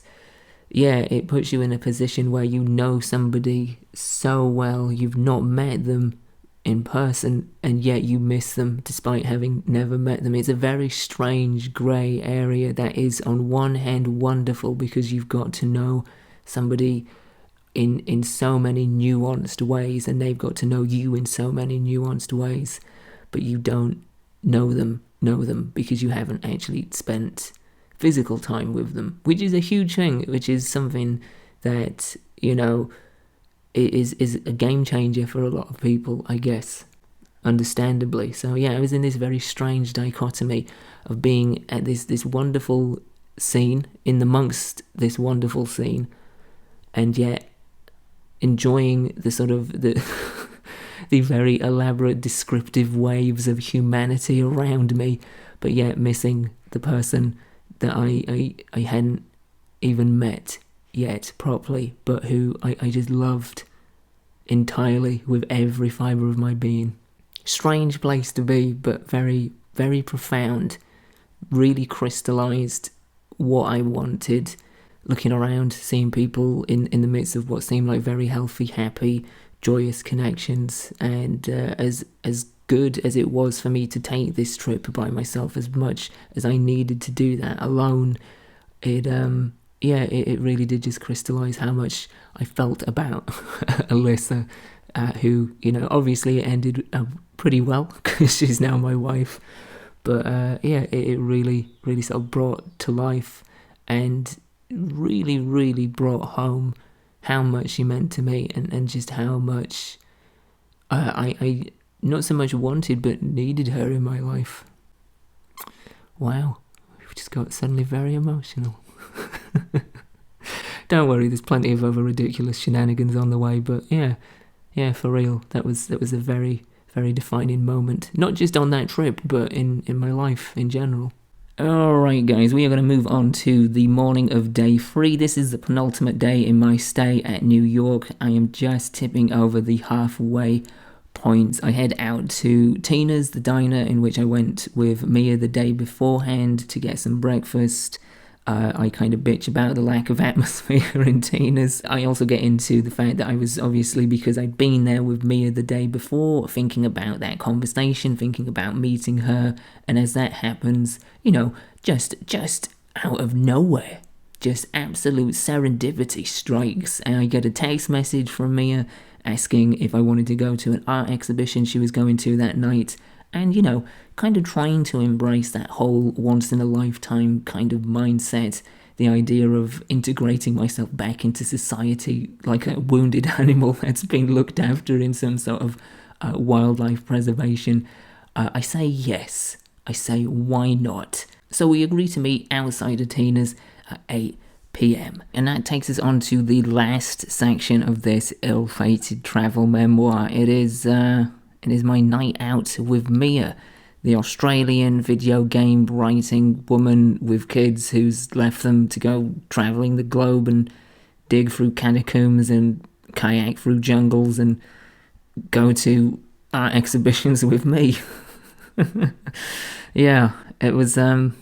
yeah, it puts you in a position where you know somebody so well, you've not met them in person, and yet you miss them despite having never met them. It's a very strange grey area that is on one hand wonderful because you've got to know somebody in so many nuanced ways, and they've got to know you in so many nuanced ways, but you don't know them because you haven't actually spent physical time with them, which is a huge thing, which is something that, you know, is a game changer for a lot of people, I guess, understandably. So yeah, I was in this very strange dichotomy of being at this wonderful scene, in amongst this wonderful scene, and yet enjoying the sort of the the very elaborate descriptive waves of humanity around me, but yet missing the person that I hadn't even met yet properly, but who I just loved entirely with every fibre of my being. Strange place to be, but very, very profound. Really crystallised what I wanted. Looking around, seeing people in the midst of what seemed like very healthy, happy, joyous connections, and as good as it was for me to take this trip by myself, as much as I needed to do that alone, it really did just crystallise how much I felt about Alyssa, who, obviously it ended pretty well because she's now my wife. But it really, really sort of brought to life and really, really brought home how much she meant to me, and just how much I not so much wanted but needed her in my life. Wow, we've just got suddenly very emotional. Don't worry, there's plenty of other ridiculous shenanigans on the way, but yeah, for real, that was a very, very defining moment, not just on that trip, but in my life in general. Alright guys, we are going to move on to the morning of day 3. This is the penultimate day in my stay at New York. I am just tipping over the halfway point. I head out to Tina's, the diner in which I went with Mia the day beforehand to get some breakfast. I kind of bitch about the lack of atmosphere in Tina's. I also get into the fact that I was, obviously, because I'd been there with Mia the day before, thinking about that conversation, thinking about meeting her, and as that happens, just out of nowhere, just absolute serendipity strikes, and I get a text message from Mia asking if I wanted to go to an art exhibition she was going to that night, and, kind of trying to embrace that whole once-in-a-lifetime kind of mindset, the idea of integrating myself back into society like a wounded animal that's been looked after in some sort of wildlife preservation. I say yes. I say, why not? So we agree to meet outside of Tina's at 8 p.m. And that takes us on to the last section of this ill-fated travel memoir. It is my night out with Mia, the Australian video game writing woman with kids who's left them to go travelling the globe and dig through catacombs and kayak through jungles and go to art exhibitions with me. Yeah, it was an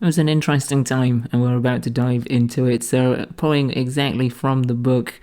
interesting time, and we're about to dive into it. So, pulling exactly from the book,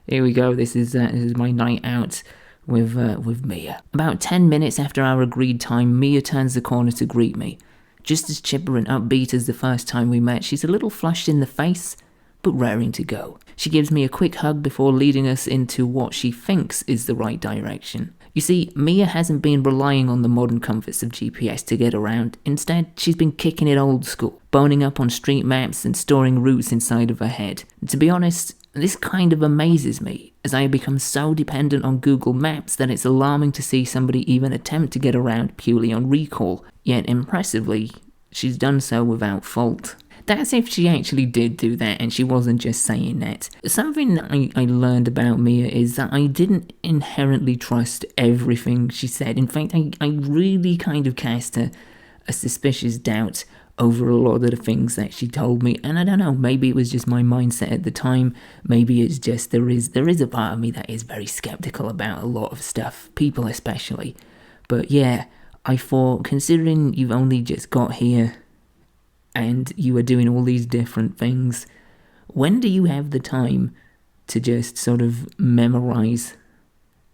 here we go. This is my night out with Mia. About 10 minutes after our agreed time, Mia turns the corner to greet me. Just as chipper and upbeat as the first time we met, she's a little flushed in the face, but raring to go. She gives me a quick hug before leading us into what she thinks is the right direction. You see, Mia hasn't been relying on the modern comforts of GPS to get around. Instead, she's been kicking it old school, boning up on street maps and storing routes inside of her head. And to be honest, this kind of amazes me, as I have become so dependent on Google Maps that it's alarming to see somebody even attempt to get around purely on recall. Yet, impressively, she's done so without fault. That's if she actually did do that and she wasn't just saying that. Something I learned about Mia is that I didn't inherently trust everything she said. In fact, I really kind of cast a suspicious doubt over a lot of the things that she told me, and I don't know, maybe it was just my mindset at the time, maybe it's just there is a part of me that is very skeptical about a lot of stuff, people especially. But yeah, I thought, considering you've only just got here and you are doing all these different things, when do you have the time to just sort of memorize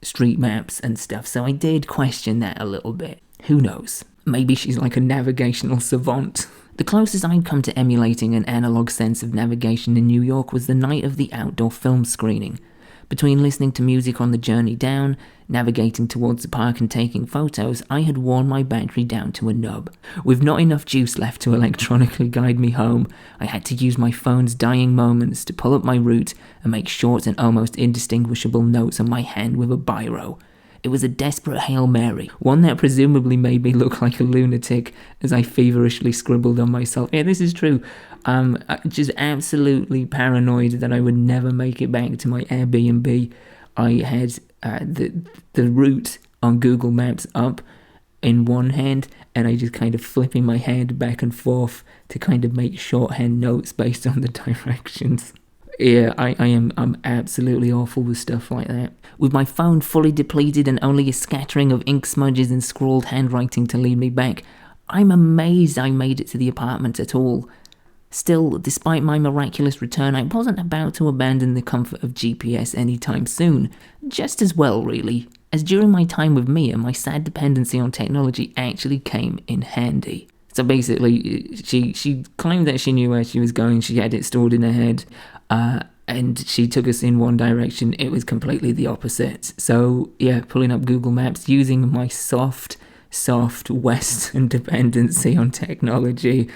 street maps and stuff? So I did question that a little bit. Who knows? Maybe she's like a navigational savant. The closest I'd come to emulating an analog sense of navigation in New York was the night of the outdoor film screening. Between listening to music on the journey down, navigating towards the park and taking photos, I had worn my battery down to a nub. With not enough juice left to electronically guide me home, I had to use my phone's dying moments to pull up my route and make short and almost indistinguishable notes on my hand with a biro. It was a desperate Hail Mary, one that presumably made me look like a lunatic as I feverishly scribbled on myself. Yeah, this is true. Just absolutely paranoid that I would never make it back to my Airbnb. I had the route on Google Maps up, in one hand, and I just kind of flipping my hand back and forth to kind of make shorthand notes based on the directions. Yeah, I'm absolutely awful with stuff like that. With my phone fully depleted and only a scattering of ink smudges and scrawled handwriting to lead me back, I'm amazed I made it to the apartment at all. Still, despite my miraculous return, I wasn't about to abandon the comfort of GPS anytime soon. Just as well, really, as during my time with Mia, my sad dependency on technology actually came in handy. So basically, she claimed that she knew where she was going, she had it stored in her head, and she took us in one direction. It was completely the opposite. So yeah, pulling up Google Maps, using my soft Western dependency on technology,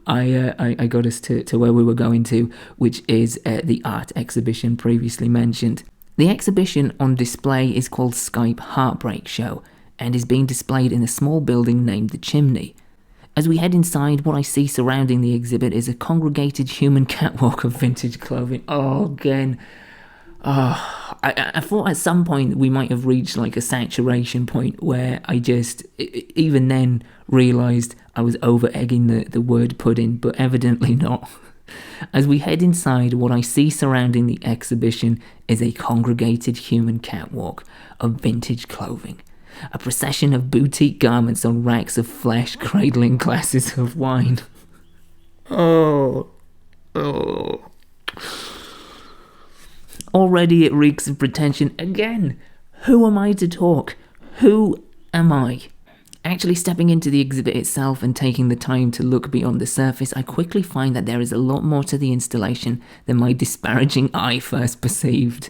I got us to where we were going to, which is the art exhibition previously mentioned. The exhibition on display is called Skype Heartbreak Show and is being displayed in a small building named The Chimney. As we head inside, what I see surrounding the exhibit is a congregated human catwalk of vintage clothing. Oh, again. I thought at some point we might have reached like a saturation point where I just, even then, realised I was over-egging the word pudding, but evidently not. As we head inside, what I see surrounding the exhibition is a congregated human catwalk of vintage clothing. A procession of boutique garments on racks of flesh cradling glasses of wine. Oh. Already it reeks of pretension. Again, who am I to talk? Who am I? Actually stepping into the exhibit itself and taking the time to look beyond the surface, I quickly find that there is a lot more to the installation than my disparaging eye first perceived.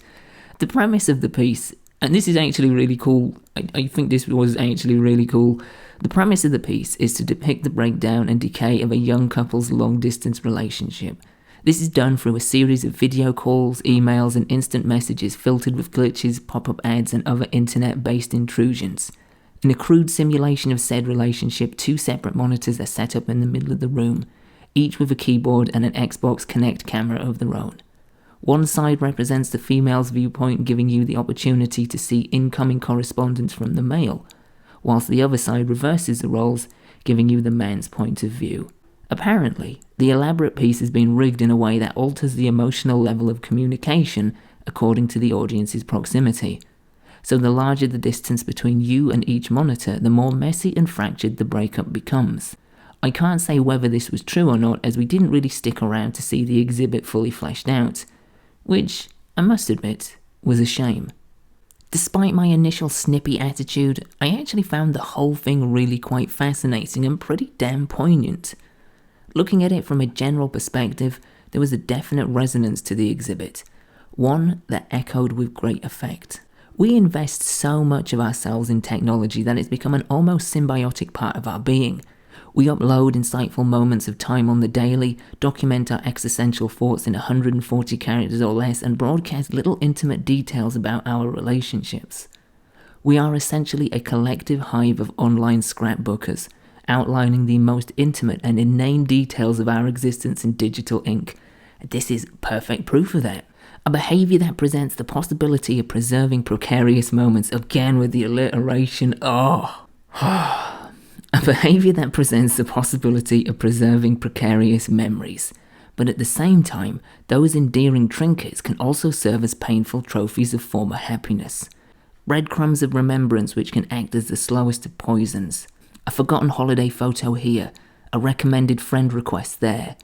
The premise of the piece, and this is actually really cool, I think this was actually really cool. The premise of the piece is to depict the breakdown and decay of a young couple's long-distance relationship. This is done through a series of video calls, emails, and instant messages filtered with glitches, pop-up ads, and other internet-based intrusions. In a crude simulation of said relationship, 2 separate monitors are set up in the middle of the room, each with a keyboard and an Xbox Kinect camera of their own. One side represents the female's viewpoint, giving you the opportunity to see incoming correspondence from the male, whilst the other side reverses the roles, giving you the man's point of view. Apparently, the elaborate piece has been rigged in a way that alters the emotional level of communication according to the audience's proximity. So the larger the distance between you and each monitor, the more messy and fractured the breakup becomes. I can't say whether this was true or not, as we didn't really stick around to see the exhibit fully fleshed out, which, I must admit, was a shame. Despite my initial snippy attitude, I actually found the whole thing really quite fascinating and pretty damn poignant. Looking at it from a general perspective, there was a definite resonance to the exhibit, one that echoed with great effect. We invest so much of ourselves in technology that it's become an almost symbiotic part of our being. We upload insightful moments of time on the daily, document our existential thoughts in 140 characters or less, and broadcast little intimate details about our relationships. We are essentially a collective hive of online scrapbookers, outlining the most intimate and inane details of our existence in digital ink. This is perfect proof of that. A behaviour that presents the possibility of preserving precarious moments, again with the alliteration, A behaviour that presents the possibility of preserving precarious memories. But at the same time, those endearing trinkets can also serve as painful trophies of former happiness. Breadcrumbs of remembrance which can act as the slowest of poisons. A forgotten holiday photo here, a recommended friend request there.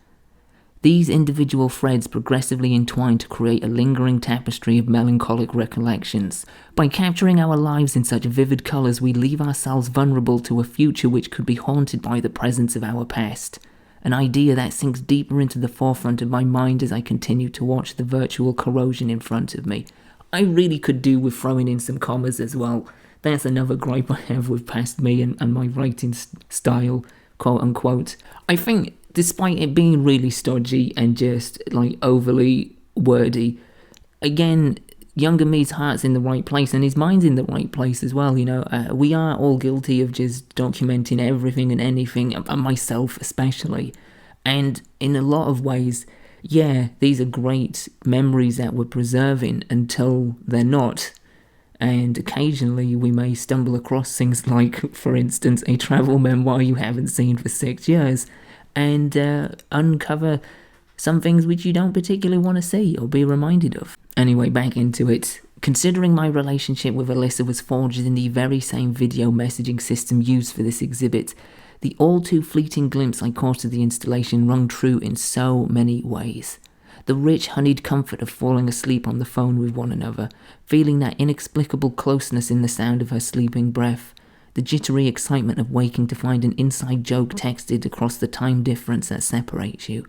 These individual threads progressively entwine to create a lingering tapestry of melancholic recollections. By capturing our lives in such vivid colours, we leave ourselves vulnerable to a future which could be haunted by the presence of our past. An idea that sinks deeper into the forefront of my mind as I continue to watch the virtual corrosion in front of me. I really could do with throwing in some commas as well. That's another gripe I have with past me and my writing style, quote unquote. I think, despite it being really stodgy and just like overly wordy, again, younger me's heart's in the right place and his mind's in the right place as well. We are all guilty of just documenting everything and anything, and myself especially. And in a lot of ways, yeah, these are great memories that we're preserving until they're not. and occasionally we may stumble across things like, for instance, a travel memoir you haven't seen for 6 years, and uncover some things which you don't particularly want to see or be reminded of. Anyway, back into it. Considering my relationship with Alyssa was forged in the very same video messaging system used for this exhibit, the all too fleeting glimpse I caught of the installation rung true in so many ways. The rich, honeyed comfort of falling asleep on the phone with one another, feeling that inexplicable closeness in the sound of her sleeping breath, the jittery excitement of waking to find an inside joke texted across the time difference that separates you,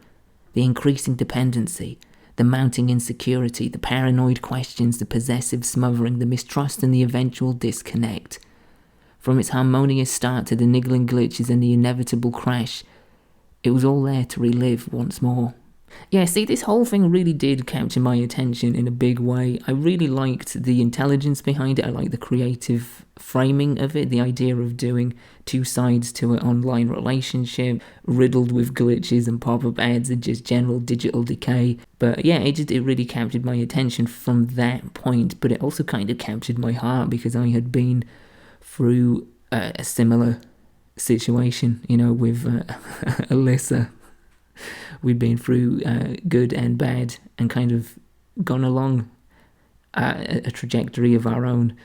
the increasing dependency, the mounting insecurity, the paranoid questions, the possessive smothering, the mistrust and the eventual disconnect. From its harmonious start to the niggling glitches and the inevitable crash, it was all there to relive once more. Yeah, see, this whole thing really did capture my attention in a big way. I really liked the intelligence behind it. I liked the creative framing of it, the idea of doing two sides to an online relationship, riddled with glitches and pop-up ads and just general digital decay. But yeah, it really captured my attention from that point, but it also kind of captured my heart because I had been through a similar situation, with Alyssa. We'd been through good and bad and kind of gone along a trajectory of our own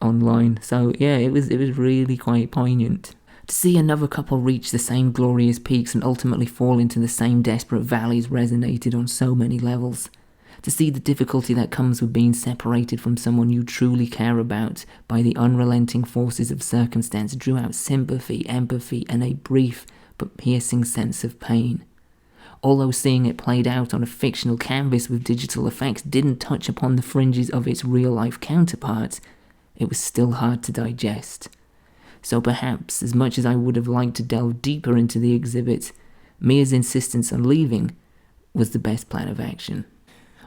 online. So yeah, it was really quite poignant. To see another couple reach the same glorious peaks and ultimately fall into the same desperate valleys resonated on so many levels. To see the difficulty that comes with being separated from someone you truly care about by the unrelenting forces of circumstance drew out sympathy, empathy, and a brief but piercing sense of pain. Although seeing it played out on a fictional canvas with digital effects didn't touch upon the fringes of its real-life counterparts, it was still hard to digest. So perhaps, as much as I would have liked to delve deeper into the exhibit, Mia's insistence on leaving was the best plan of action.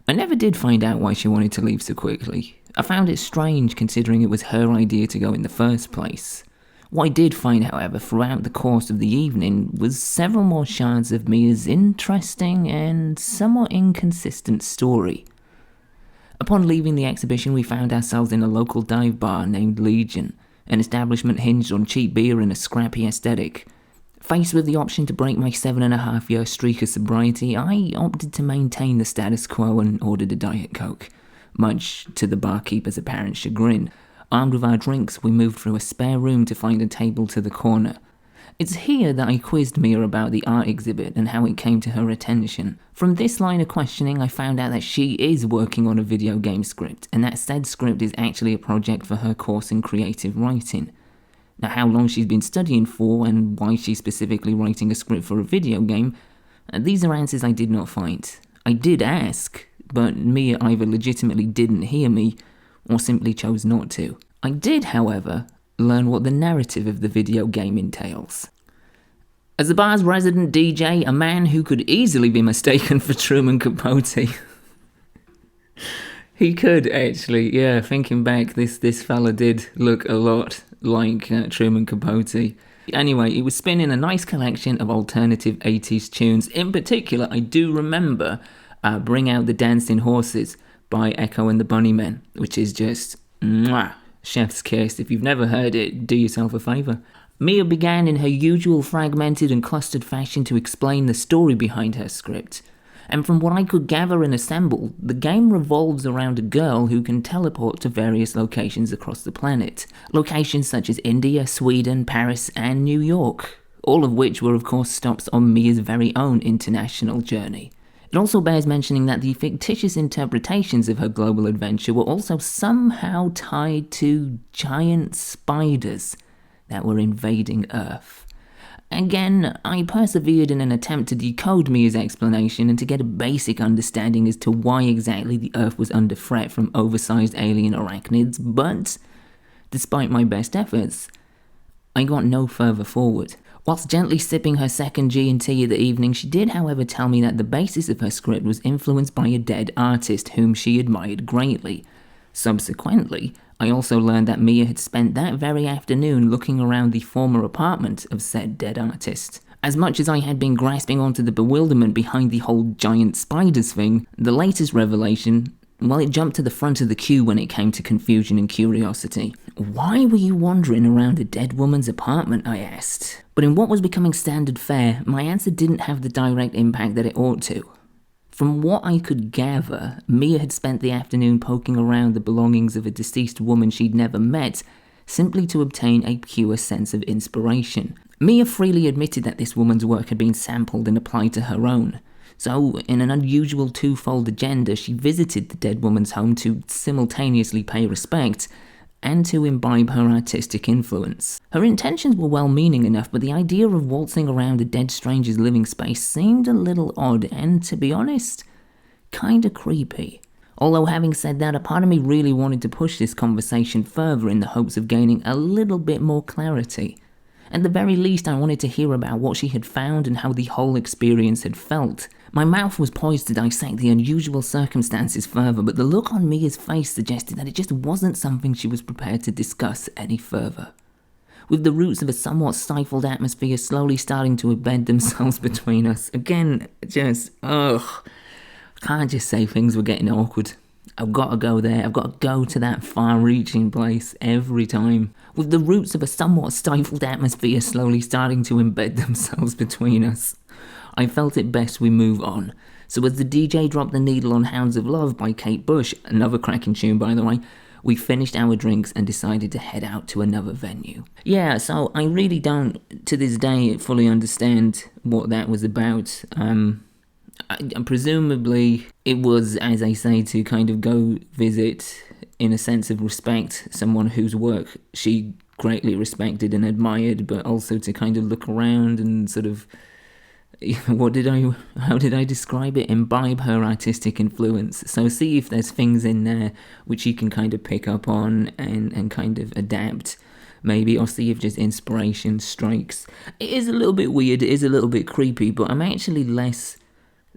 I never did find out why she wanted to leave so quickly. I found it strange considering it was her idea to go in the first place. What I did find, however, throughout the course of the evening was several more shards of Mia's interesting and somewhat inconsistent story. Upon leaving the exhibition, we found ourselves in a local dive bar named Legion, an establishment hinged on cheap beer and a scrappy aesthetic. Faced with the option to break my 7.5-year streak of sobriety, I opted to maintain the status quo and ordered a Diet Coke, much to the barkeeper's apparent chagrin. Armed with our drinks, we moved through a spare room to find a table to the corner. It's here that I quizzed Mia about the art exhibit and how it came to her attention. From this line of questioning, I found out that she is working on a video game script, and that said script is actually a project for her course in creative writing. Now, how long she's been studying for and why she's specifically writing a script for a video game, these are answers I did not find. I did ask, but Mia either legitimately didn't hear me or simply chose not to. I did, however, learn what the narrative of the video game entails. As the bar's resident DJ, a man who could easily be mistaken for Truman Capote. He could, actually, yeah, thinking back, this fella did look a lot like Truman Capote. Anyway, he was spinning a nice collection of alternative 80s tunes. In particular, I do remember Bring Out the Dancing Horses by Echo and the Bunnymen, which is just mwah, chef's kiss. If you've never heard it, do yourself a favour. Mia began in her usual fragmented and clustered fashion to explain the story behind her script. And from what I could gather and assemble, the game revolves around a girl who can teleport to various locations across the planet. Locations such as India, Sweden, Paris, and New York. All of which were of course stops on Mia's very own international journey. It also bears mentioning that the fictitious interpretations of her global adventure were also somehow tied to giant spiders that were invading Earth. Again, I persevered in an attempt to decode Mia's explanation and to get a basic understanding as to why exactly the Earth was under threat from oversized alien arachnids, but despite my best efforts, I got no further forward. Whilst gently sipping her second G&T of the evening, she did however tell me that the basis of her script was influenced by a dead artist whom she admired greatly. Subsequently, I also learned that Mia had spent that very afternoon looking around the former apartment of said dead artist. As much as I had been grasping onto the bewilderment behind the whole giant spiders thing, the latest revelation Well, it jumped to the front of the queue when it came to confusion and curiosity. Why were you wandering around a dead woman's apartment, I asked. But in what was becoming standard fare, my answer didn't have the direct impact that it ought to. From what I could gather, Mia had spent the afternoon poking around the belongings of a deceased woman she'd never met, simply to obtain a pure sense of inspiration. Mia freely admitted that this woman's work had been sampled and applied to her own. So, in an unusual twofold agenda, she visited the dead woman's home to simultaneously pay respect and to imbibe her artistic influence. Her intentions were well-meaning enough, but the idea of waltzing around a dead stranger's living space seemed a little odd and, to be honest, kinda creepy. Although having said that, a part of me really wanted to push this conversation further in the hopes of gaining a little bit more clarity. At the very least, I wanted to hear about what she had found and how the whole experience had felt. My mouth was poised to dissect the unusual circumstances further, but the look on Mia's face suggested that it just wasn't something she was prepared to discuss any further. With the roots of a somewhat stifled atmosphere slowly starting to embed themselves between us, again, can't just say things were getting awkward. I've got to go there. I've got to go to that far-reaching place every time. With the roots of a somewhat stifled atmosphere slowly starting to embed themselves between us, I felt it best we move on. So as the DJ dropped the needle on Hounds of Love by Kate Bush, another cracking tune by the way, we finished our drinks and decided to head out to another venue. Yeah, so I really don't, to this day, fully understand what that was about. Presumably, it was, as I say, to kind of go visit, in a sense of respect, someone whose work she greatly respected and admired, but also to kind of look around and sort of, how did I describe it? Imbibe her artistic influence. So see if there's things in there which you can kind of pick up on and kind of adapt, maybe, or see if just inspiration strikes. It is a little bit weird, it is a little bit creepy, but I'm actually less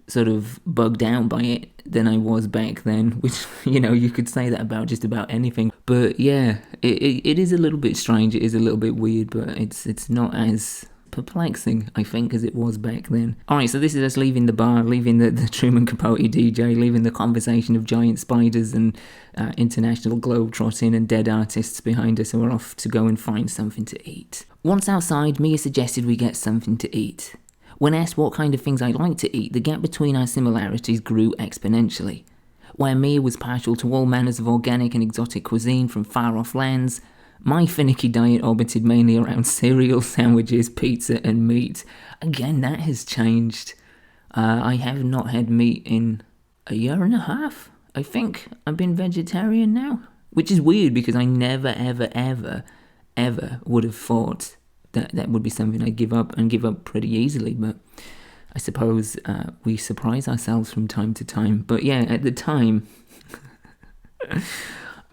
sort of bugged out by it than I was back then, which, you could say that about just about anything. But yeah, it is a little bit strange, it is a little bit weird, but it's not as perplexing, I think, as it was back then. Alright, so this is us leaving the bar, leaving the Truman Capote DJ, leaving the conversation of giant spiders and international globe-trotting and dead artists behind us, and we're off to go and find something to eat. Once outside, Mia suggested we get something to eat. When asked what kind of things I like to eat, the gap between our similarities grew exponentially. Where Mia was partial to all manners of organic and exotic cuisine from far-off lands, my finicky diet orbited mainly around cereal, sandwiches, pizza and meat. Again, that has changed. I have not had meat in a year and a half. I think I've been vegetarian now. Which is weird because I never, ever, ever, ever would have thought that would be something I'd give up pretty easily. But I suppose we surprise ourselves from time to time. But yeah, at the time...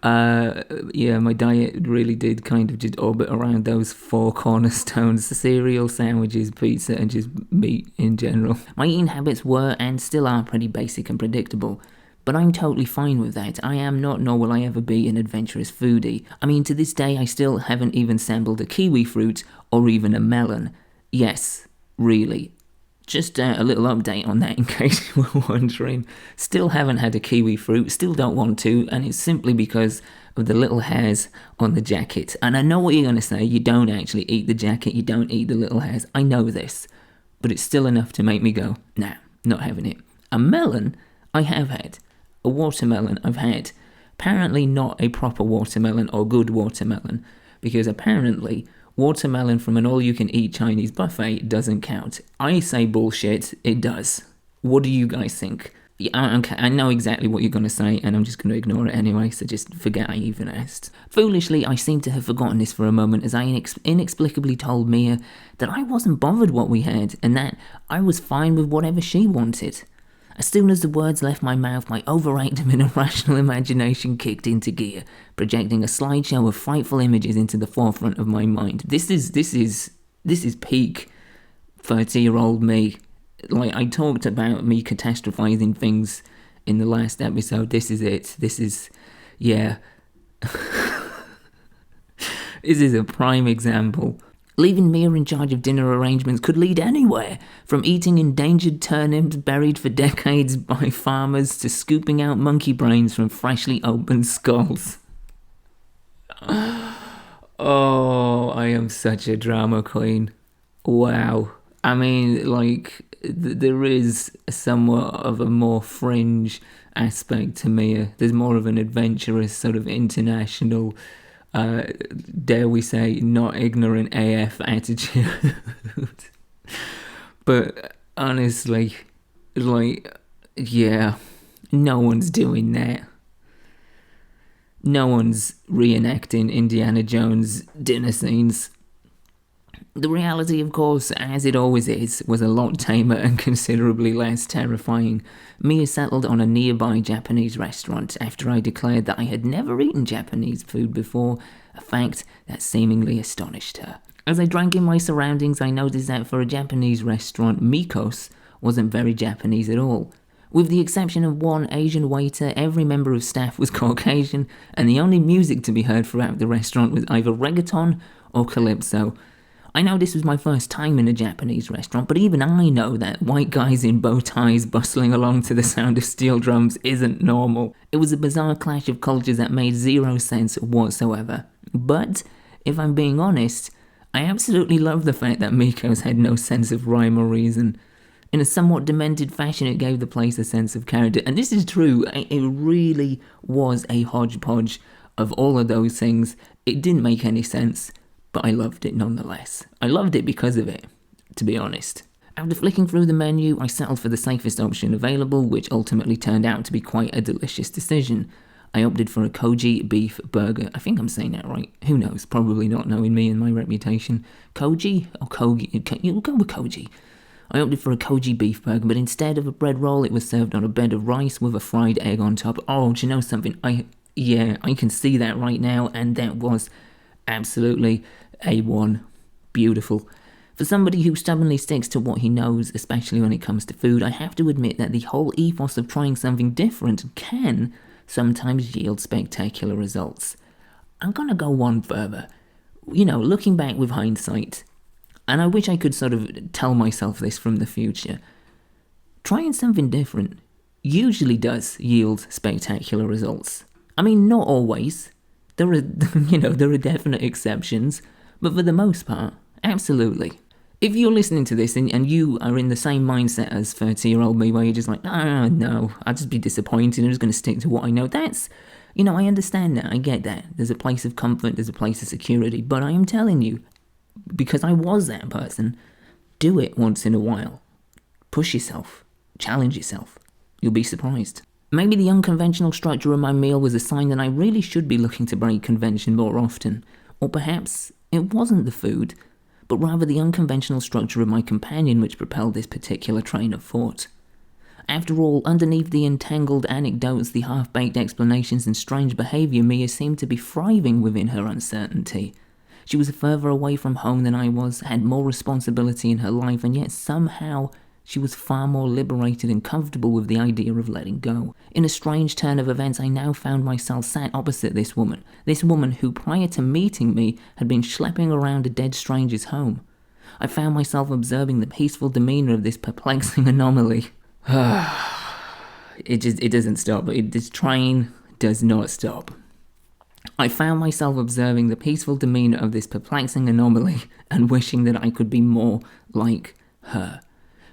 my diet really did kind of just orbit around those four cornerstones: cereal, sandwiches, pizza, and just meat in general. My eating habits were and still are pretty basic and predictable, but I'm totally fine with that. I am not, nor will I ever be, an adventurous foodie. I mean, to this day, I still haven't even sampled a kiwi fruit or even a melon. Yes, really. Just a little update on that in case you were wondering. Still haven't had a kiwi fruit, still don't want to, and it's simply because of the little hairs on the jacket. And I know what you're going to say, you don't actually eat the jacket, you don't eat the little hairs. I know this, but it's still enough to make me go, nah, not having it. A melon, I have had. A watermelon, I've had. Apparently not a proper watermelon or good watermelon, because apparently... watermelon from an all-you-can-eat Chinese buffet doesn't count. I say bullshit, it does. What do you guys think? I know exactly what you're going to say, and I'm just going to ignore it anyway, so just forget I even asked. Foolishly, I seem to have forgotten this for a moment as I inexplicably told Mia that I wasn't bothered what we had, and that I was fine with whatever she wanted. As soon as the words left my mouth, my overactive and irrational imagination kicked into gear, projecting a slideshow of frightful images into the forefront of my mind. This is peak 30-year-old me. Like, I talked about me catastrophizing things in the last episode. This is it. This is This is a prime example. Leaving Mia in charge of dinner arrangements could lead anywhere, from eating endangered turnips buried for decades by farmers to scooping out monkey brains from freshly opened skulls. Oh, I am such a drama queen. Wow. I mean, like, there is somewhat of a more fringe aspect to Mia. There's more of an adventurous, sort of international, dare we say, not ignorant AF attitude. But honestly, like, yeah, no one's doing that. No one's reenacting Indiana Jones dinner scenes. The reality, of course, as it always is, was a lot tamer and considerably less terrifying. Mia settled on a nearby Japanese restaurant after I declared that I had never eaten Japanese food before, a fact that seemingly astonished her. As I drank in my surroundings, I noticed that for a Japanese restaurant, Mikos wasn't very Japanese at all. With the exception of one Asian waiter, every member of staff was Caucasian, and the only music to be heard throughout the restaurant was either reggaeton or calypso. I know this was my first time in a Japanese restaurant, but even I know that white guys in bow ties bustling along to the sound of steel drums isn't normal. It was a bizarre clash of cultures that made zero sense whatsoever. But, if I'm being honest, I absolutely love the fact that Mikos had no sense of rhyme or reason. In a somewhat demented fashion, it gave the place a sense of character. And this is true, it really was a hodgepodge of all of those things. It didn't make any sense, but I loved it nonetheless. I loved it because of it, to be honest. After flicking through the menu, I settled for the safest option available, which ultimately turned out to be quite a delicious decision. I opted for a Koji beef burger. I think I'm saying that right. Who knows? Probably not, knowing me and my reputation. Koji or Kogi? You'll go with Koji. I opted for a Koji beef burger, but instead of a bread roll, it was served on a bed of rice with a fried egg on top. Oh, do you know something? I can see that right now, and that was absolutely A1. Beautiful. For somebody who stubbornly sticks to what he knows, especially when it comes to food, I have to admit that the whole ethos of trying something different can sometimes yield spectacular results. I'm gonna go one further. Looking back with hindsight, and I wish I could sort of tell myself this from the future, trying something different usually does yield spectacular results. I mean, not always. There are, there are definite exceptions, but for the most part, absolutely. If you're listening to this and you are in the same mindset as 30-year-old me, where you're just like, no, I'll just be disappointed, I'm just going to stick to what I know, that's, I understand that, I get that. There's a place of comfort, there's a place of security, but I am telling you, because I was that person, do it once in a while. Push yourself, challenge yourself. You'll be surprised. Maybe the unconventional structure of my meal was a sign that I really should be looking to break convention more often. Or perhaps it wasn't the food, but rather the unconventional structure of my companion which propelled this particular train of thought. After all, underneath the entangled anecdotes, the half-baked explanations and strange behaviour, Mia seemed to be thriving within her uncertainty. She was further away from home than I was, had more responsibility in her life, and yet somehow she was far more liberated and comfortable with the idea of letting go. In a strange turn of events, I now found myself sat opposite this woman who prior to meeting me had been schlepping around a dead stranger's home. I found myself observing the peaceful demeanour of this perplexing anomaly. It doesn't stop. This train does not stop. I found myself observing the peaceful demeanour of this perplexing anomaly and wishing that I could be more like her.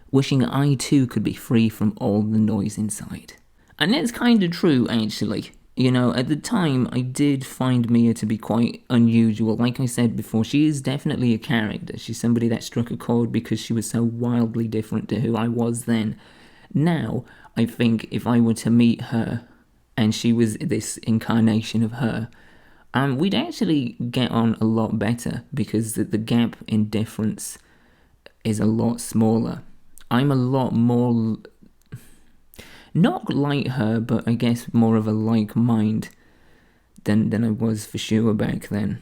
Wishing I too could be free from all the noise inside. And that's kind of true, actually. At the time, I did find Mia to be quite unusual. Like I said before, she is definitely a character. She's somebody that struck a chord because she was so wildly different to who I was then. Now, I think if I were to meet her, and she was this incarnation of her, we'd actually get on a lot better because the gap in difference is a lot smaller. I'm a lot more, not like her, but I guess more of a like mind than I was for sure back then.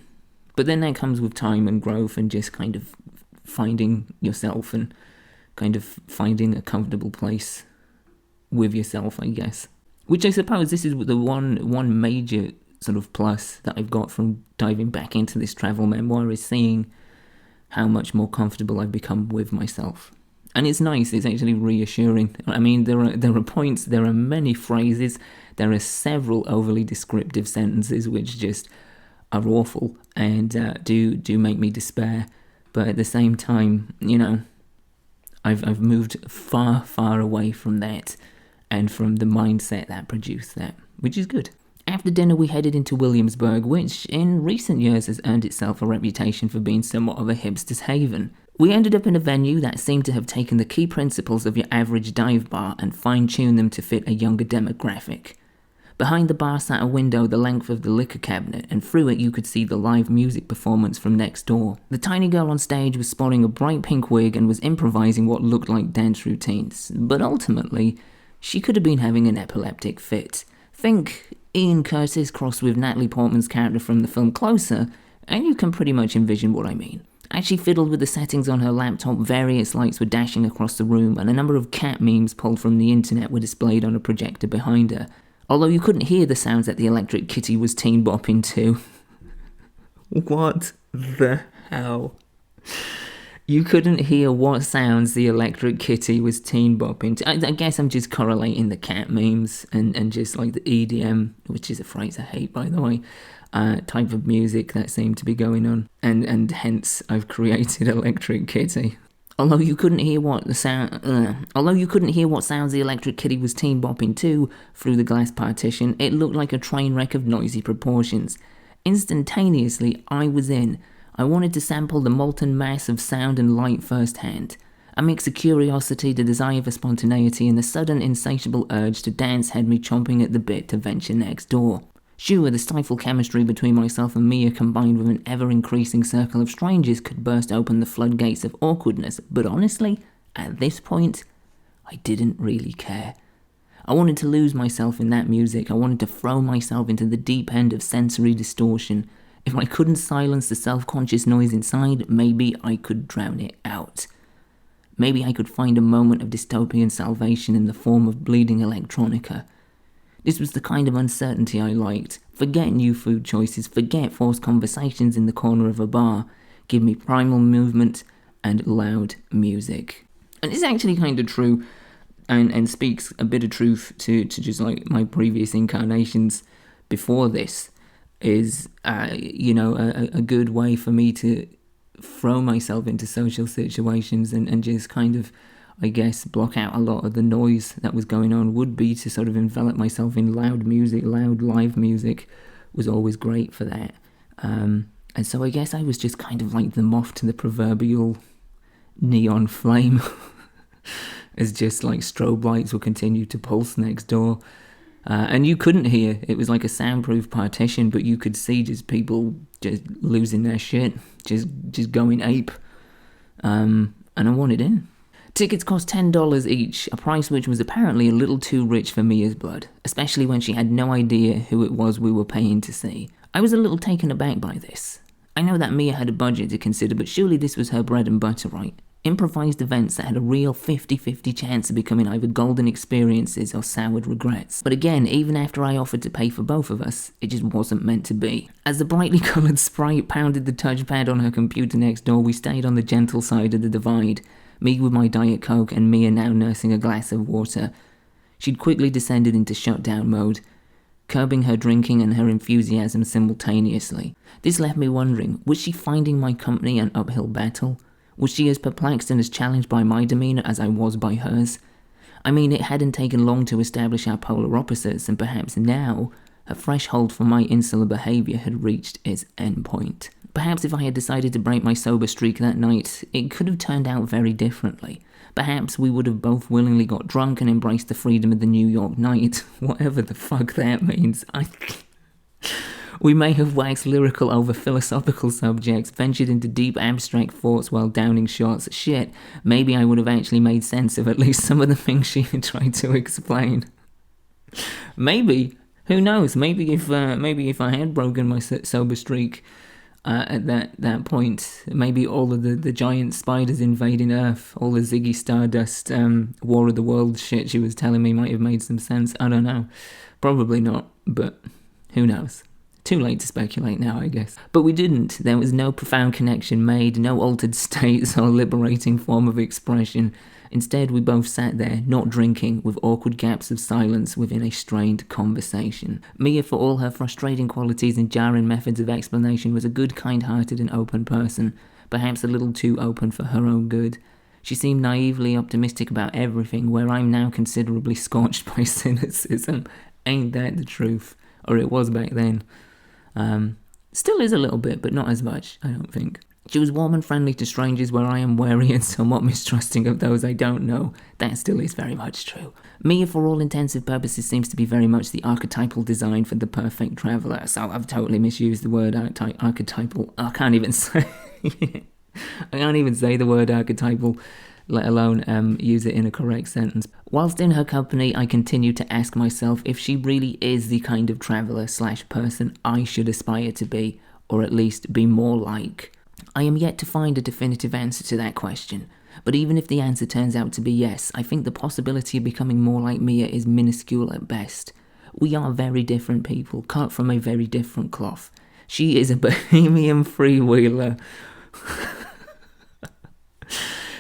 But then that comes with time and growth and just kind of finding yourself and kind of finding a comfortable place with yourself, I guess. Which I suppose this is the one major sort of plus that I've got from diving back into this travel memoir, is seeing how much more comfortable I've become with myself. And it's nice, it's actually reassuring. I mean, there are points, there are many phrases, there are several overly descriptive sentences which just are awful and do make me despair. But at the same time, you know, I've moved far away from that and from the mindset that produced that, which is good. After dinner, we headed into Williamsburg, which in recent years has earned itself a reputation for being somewhat of a hipster's haven. We ended up in a venue that seemed to have taken the key principles of your average dive bar and fine-tuned them to fit a younger demographic. Behind the bar sat a window the length of the liquor cabinet, and through it you could see the live music performance from next door. The tiny girl on stage was sporting a bright pink wig and was improvising what looked like dance routines, but ultimately, she could have been having an epileptic fit. Think Ian Curtis crossed with Natalie Portman's character from the film Closer, and you can pretty much envision what I mean. As she fiddled with the settings on her laptop, various lights were dashing across the room, and a number of cat memes pulled from the internet were displayed on a projector behind her. Although you couldn't hear the sounds that the electric kitty was teen bopping to. What the hell? You couldn't hear what sounds the electric kitty was teen bopping to. I guess I'm just correlating the cat memes and just like the EDM, which is a phrase I hate, by the way, type of music that seemed to be going on. And hence I've created Electric Kitty. Although you couldn't hear what sounds the electric kitty was teen bopping to through the glass partition, it looked like a train wreck of noisy proportions. Instantaneously, I was in. I wanted to sample the molten mass of sound and light firsthand. A mix of curiosity, the desire for spontaneity, and the sudden insatiable urge to dance had me chomping at the bit to venture next door. Sure, the stifled chemistry between myself and Mia combined with an ever-increasing circle of strangers could burst open the floodgates of awkwardness, but honestly, at this point, I didn't really care. I wanted to lose myself in that music. I wanted to throw myself into the deep end of sensory distortion. If I couldn't silence the self-conscious noise inside, maybe I could drown it out. Maybe I could find a moment of dystopian salvation in the form of bleeding electronica. This was the kind of uncertainty I liked. Forget new food choices, forget forced conversations in the corner of a bar. Give me primal movement and loud music. And it's actually kind of true, and speaks a bit of truth to just like my previous incarnations before this, is, a good way for me to throw myself into social situations and just kind of, I guess, block out a lot of the noise that was going on would be to sort of envelop myself in loud music. Loud live music was always great for that. And so I guess I was just kind of like the moth to the proverbial neon flame as just like strobe lights will continue to pulse next door. And you couldn't hear, it was like a soundproof partition, but you could see just people just losing their shit, just going ape. And I wanted in. Tickets cost $10 each, a price which was apparently a little too rich for Mia's blood, especially when she had no idea who it was we were paying to see. I was a little taken aback by this. I know that Mia had a budget to consider, but surely this was her bread and butter, right? Improvised events that had a real 50-50 chance of becoming either golden experiences or soured regrets. But again, even after I offered to pay for both of us, it just wasn't meant to be. As the brightly coloured sprite pounded the touchpad on her computer next door, we stayed on the gentle side of the divide. Me with my Diet Coke and Mia now nursing a glass of water. She'd quickly descended into shutdown mode, curbing her drinking and her enthusiasm simultaneously. This left me wondering, was she finding my company an uphill battle? Was she as perplexed and as challenged by my demeanour as I was by hers? I mean, it hadn't taken long to establish our polar opposites, and perhaps now, her threshold for my insular behaviour had reached its endpoint. Perhaps if I had decided to break my sober streak that night, it could have turned out very differently. Perhaps we would have both willingly got drunk and embraced the freedom of the New York night, whatever the fuck that means. We may have waxed lyrical over philosophical subjects, ventured into deep abstract thoughts while downing shots. Shit, maybe I would have actually made sense of at least some of the things she had tried to explain. Maybe, who knows, maybe if I had broken my sober streak, at that point, maybe all of the giant spiders invading Earth, all the Ziggy Stardust War of the Worlds shit she was telling me might have made some sense. I don't know. Probably not, but who knows. Too late to speculate now, I guess. But we didn't. There was no profound connection made, no altered states or liberating form of expression. Instead, we both sat there, not drinking, with awkward gaps of silence within a strained conversation. Mia, for all her frustrating qualities and jarring methods of explanation, was a good, kind-hearted and open person, perhaps a little too open for her own good. She seemed naively optimistic about everything, where I'm now considerably scorched by cynicism. Ain't that the truth? Or it was back then. Still is a little bit, but not as much, I don't think. She was warm and friendly to strangers, where I am wary and somewhat mistrusting of those I don't know. That still is very much true. Mia, for all intensive purposes, seems to be very much the archetypal design for the perfect traveller. So I've totally misused the word archetypal. I can't even say... I can't even say the word archetypal, let alone use it in a correct sentence. Whilst in her company, I continue to ask myself if she really is the kind of traveller/person I should aspire to be, or at least be more like. I am yet to find a definitive answer to that question, but even if the answer turns out to be yes, I think the possibility of becoming more like Mia is minuscule at best. We are very different people, cut from a very different cloth. She is a bohemian freewheeler.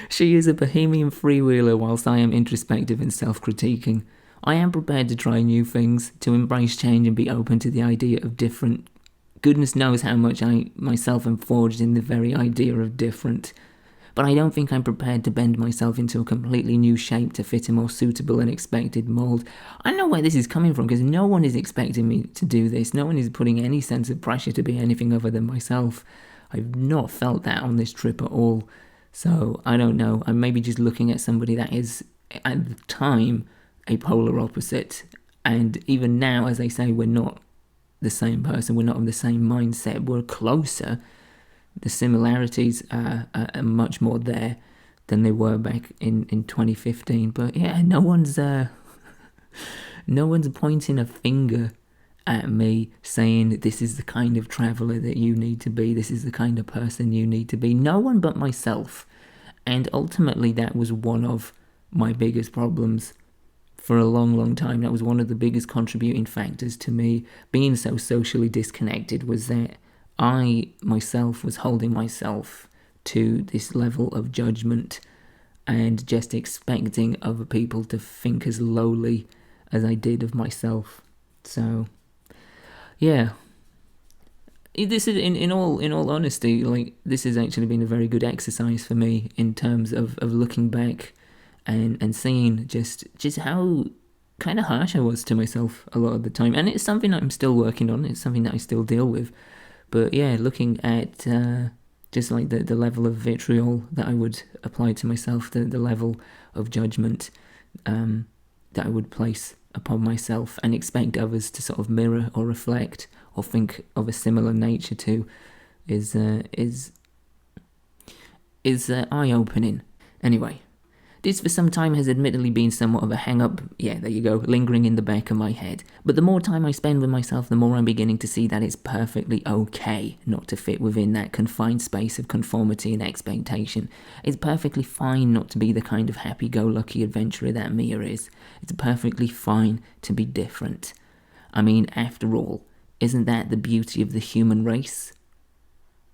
She is a bohemian freewheeler, whilst I am introspective and self-critiquing. I am prepared to try new things, to embrace change and be open to the idea of different. Goodness knows how much I myself am forged in the very idea of different. But I don't think I'm prepared to bend myself into a completely new shape to fit a more suitable and expected mould. I know where this is coming from, because no one is expecting me to do this. No one is putting any sense of pressure to be anything other than myself. I've not felt that on this trip at all. So, I don't know, I'm maybe just looking at somebody that is, at the time, a polar opposite. And even now, as I say, we're not the same person, we're not of the same mindset, we're closer. The similarities are much more there than they were back in 2015. But yeah, no one's pointing a finger at me saying this is the kind of traveller that you need to be, this is the kind of person you need to be. No one but myself. And ultimately that was one of my biggest problems for a long, long time. That was one of the biggest contributing factors to me being so socially disconnected, was that I myself was holding myself to this level of judgment and just expecting other people to think as lowly as I did of myself. So yeah, this is in all honesty, like, this has actually been a very good exercise for me in terms of looking back and seeing just how kind of harsh I was to myself a lot of the time. And it's something that I'm still working on. It's something that I still deal with. But yeah, looking at just like the level of vitriol that I would apply to myself, the level of judgment that I would place upon myself and expect others to sort of mirror or reflect or think of a similar nature to, is eye-opening. Anyway, this for some time has admittedly been somewhat of a hang-up, yeah, there you go, lingering in the back of my head. But the more time I spend with myself, the more I'm beginning to see that it's perfectly okay not to fit within that confined space of conformity and expectation. It's perfectly fine not to be the kind of happy-go-lucky adventurer that Mia is. It's perfectly fine to be different. I mean, after all, isn't that the beauty of the human race?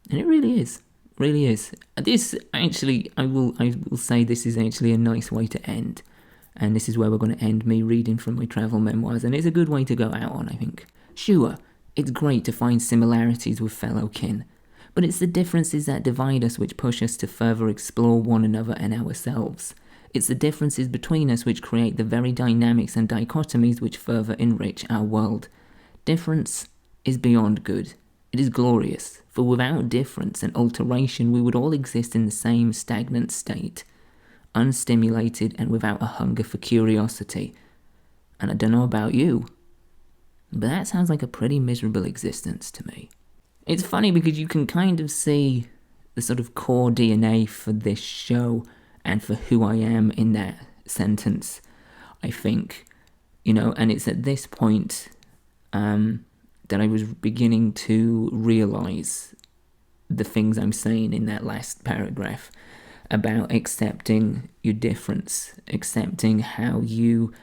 And it really is. Really is. This actually, I will say this is actually a nice way to end. And this is where we're going to end, me reading from my travel memoirs. And it's a good way to go out on, I think. Sure, it's great to find similarities with fellow kin. But it's the differences that divide us which push us to further explore one another and ourselves. It's the differences between us which create the very dynamics and dichotomies which further enrich our world. Difference is beyond good. It is glorious, for without difference and alteration we would all exist in the same stagnant state, unstimulated and without a hunger for curiosity. And I don't know about you, but that sounds like a pretty miserable existence to me. It's funny because you can kind of see the sort of core DNA for this show and for who I am in that sentence, I think. You know, and it's at this point that I was beginning to realise the things I'm saying in that last paragraph about accepting your difference, accepting how you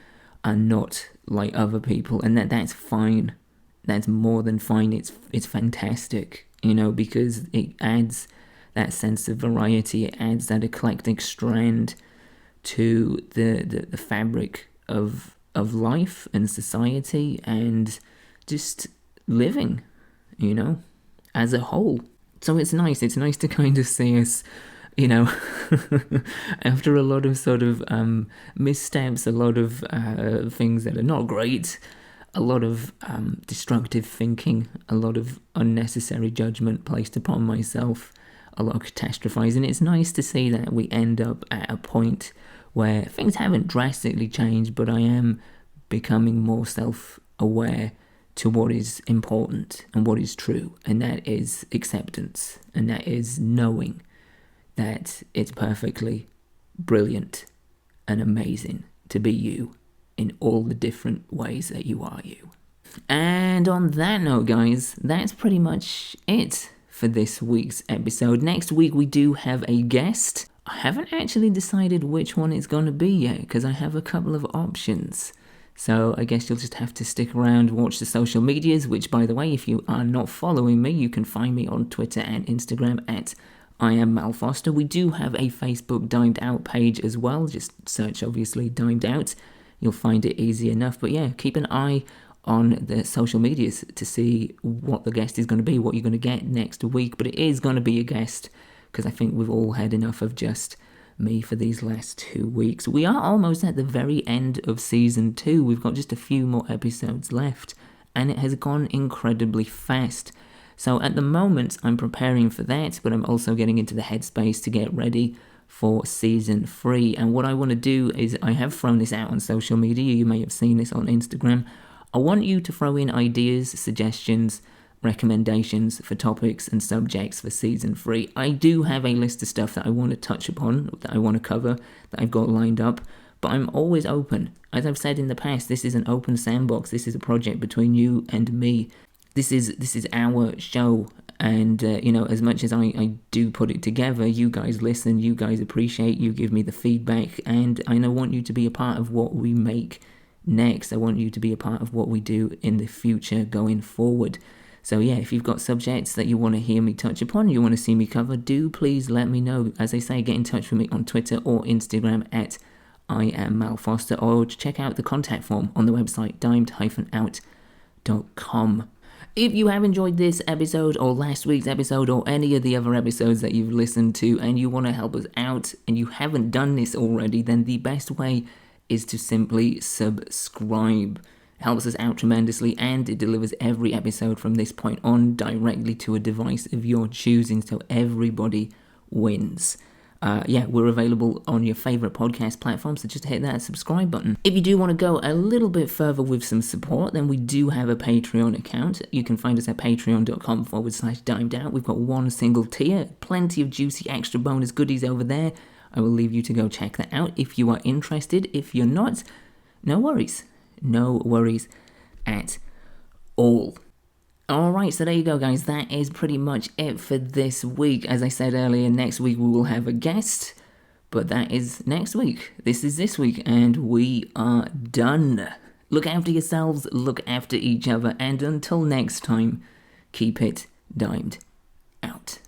are not like other people, and that's fine. that's more than fine. It's fantastic, because it adds that sense of variety. It adds that eclectic strand to the fabric of life and society and just living, as a whole. So it's nice to kind of see us, after a lot of sort of missteps, a lot of things that are not great, a lot of destructive thinking, a lot of unnecessary judgment placed upon myself, a lot of catastrophizing. It's nice to see that we end up at a point where things haven't drastically changed, but I am becoming more self-aware to what is important and what is true, and that is acceptance, and that is knowing that it's perfectly brilliant and amazing to be you in all the different ways that you are you. And on that note, guys, that's pretty much it for this week's episode. Next week we do have a guest. I haven't actually decided which one it's going to be yet, because I have a couple of options. So I guess you'll just have to stick around, watch the social medias, which, by the way, if you are not following me, you can find me on Twitter and Instagram at I am Mal Foster. We do have a Facebook Dimed Out page as well. Just search, obviously, Dimed Out. You'll find it easy enough. But yeah, keep an eye on the social medias to see what the guest is going to be, what you're going to get next week. But it is going to be a guest, because I think we've all had enough of just me for these last 2 weeks. We are almost at the very end of season 2. We've got just a few more episodes left, and it has gone incredibly fast. So at the moment, I'm preparing for that, but I'm also getting into the headspace to get ready for season 3. And what I want to do is, I have thrown this out on social media. You may have seen this on Instagram. I want you to throw in ideas, suggestions, recommendations for topics and subjects for season 3. I do have a list of stuff that I want to touch upon, that I want to cover, that I've got lined up, but I'm always open. As I've said in the past, this is an open sandbox. This is a project between you and me. This is our show, and as much as I do put it together, you guys listen, you guys appreciate, you give me the feedback, and I want you to be a part of what we make next. I want you to be a part of what we do in the future going forward. So yeah, if you've got subjects that you want to hear me touch upon, you want to see me cover, do please let me know. As I say, get in touch with me on Twitter or Instagram at I am Mal Foster, or check out the contact form on the website dimed-out.com. If you have enjoyed this episode or last week's episode or any of the other episodes that you've listened to, and you want to help us out and you haven't done this already, then the best way is to simply subscribe. It helps us out tremendously, and it delivers every episode from this point on directly to a device of your choosing, so everybody wins. We're available on your favourite podcast platform, so just hit that subscribe button. If you do want to go a little bit further with some support, then we do have a Patreon account. You can find us at patreon.com/dimedout. We've got one single tier, plenty of juicy extra bonus goodies over there. I will leave you to go check that out if you are interested. If you're not, no worries. No worries at all. Alright, so there you go, guys. That is pretty much it for this week. As I said earlier, next week we will have a guest, but that is next week. This is this week, and we are done. Look after yourselves, look after each other, and until next time, keep it dimed out.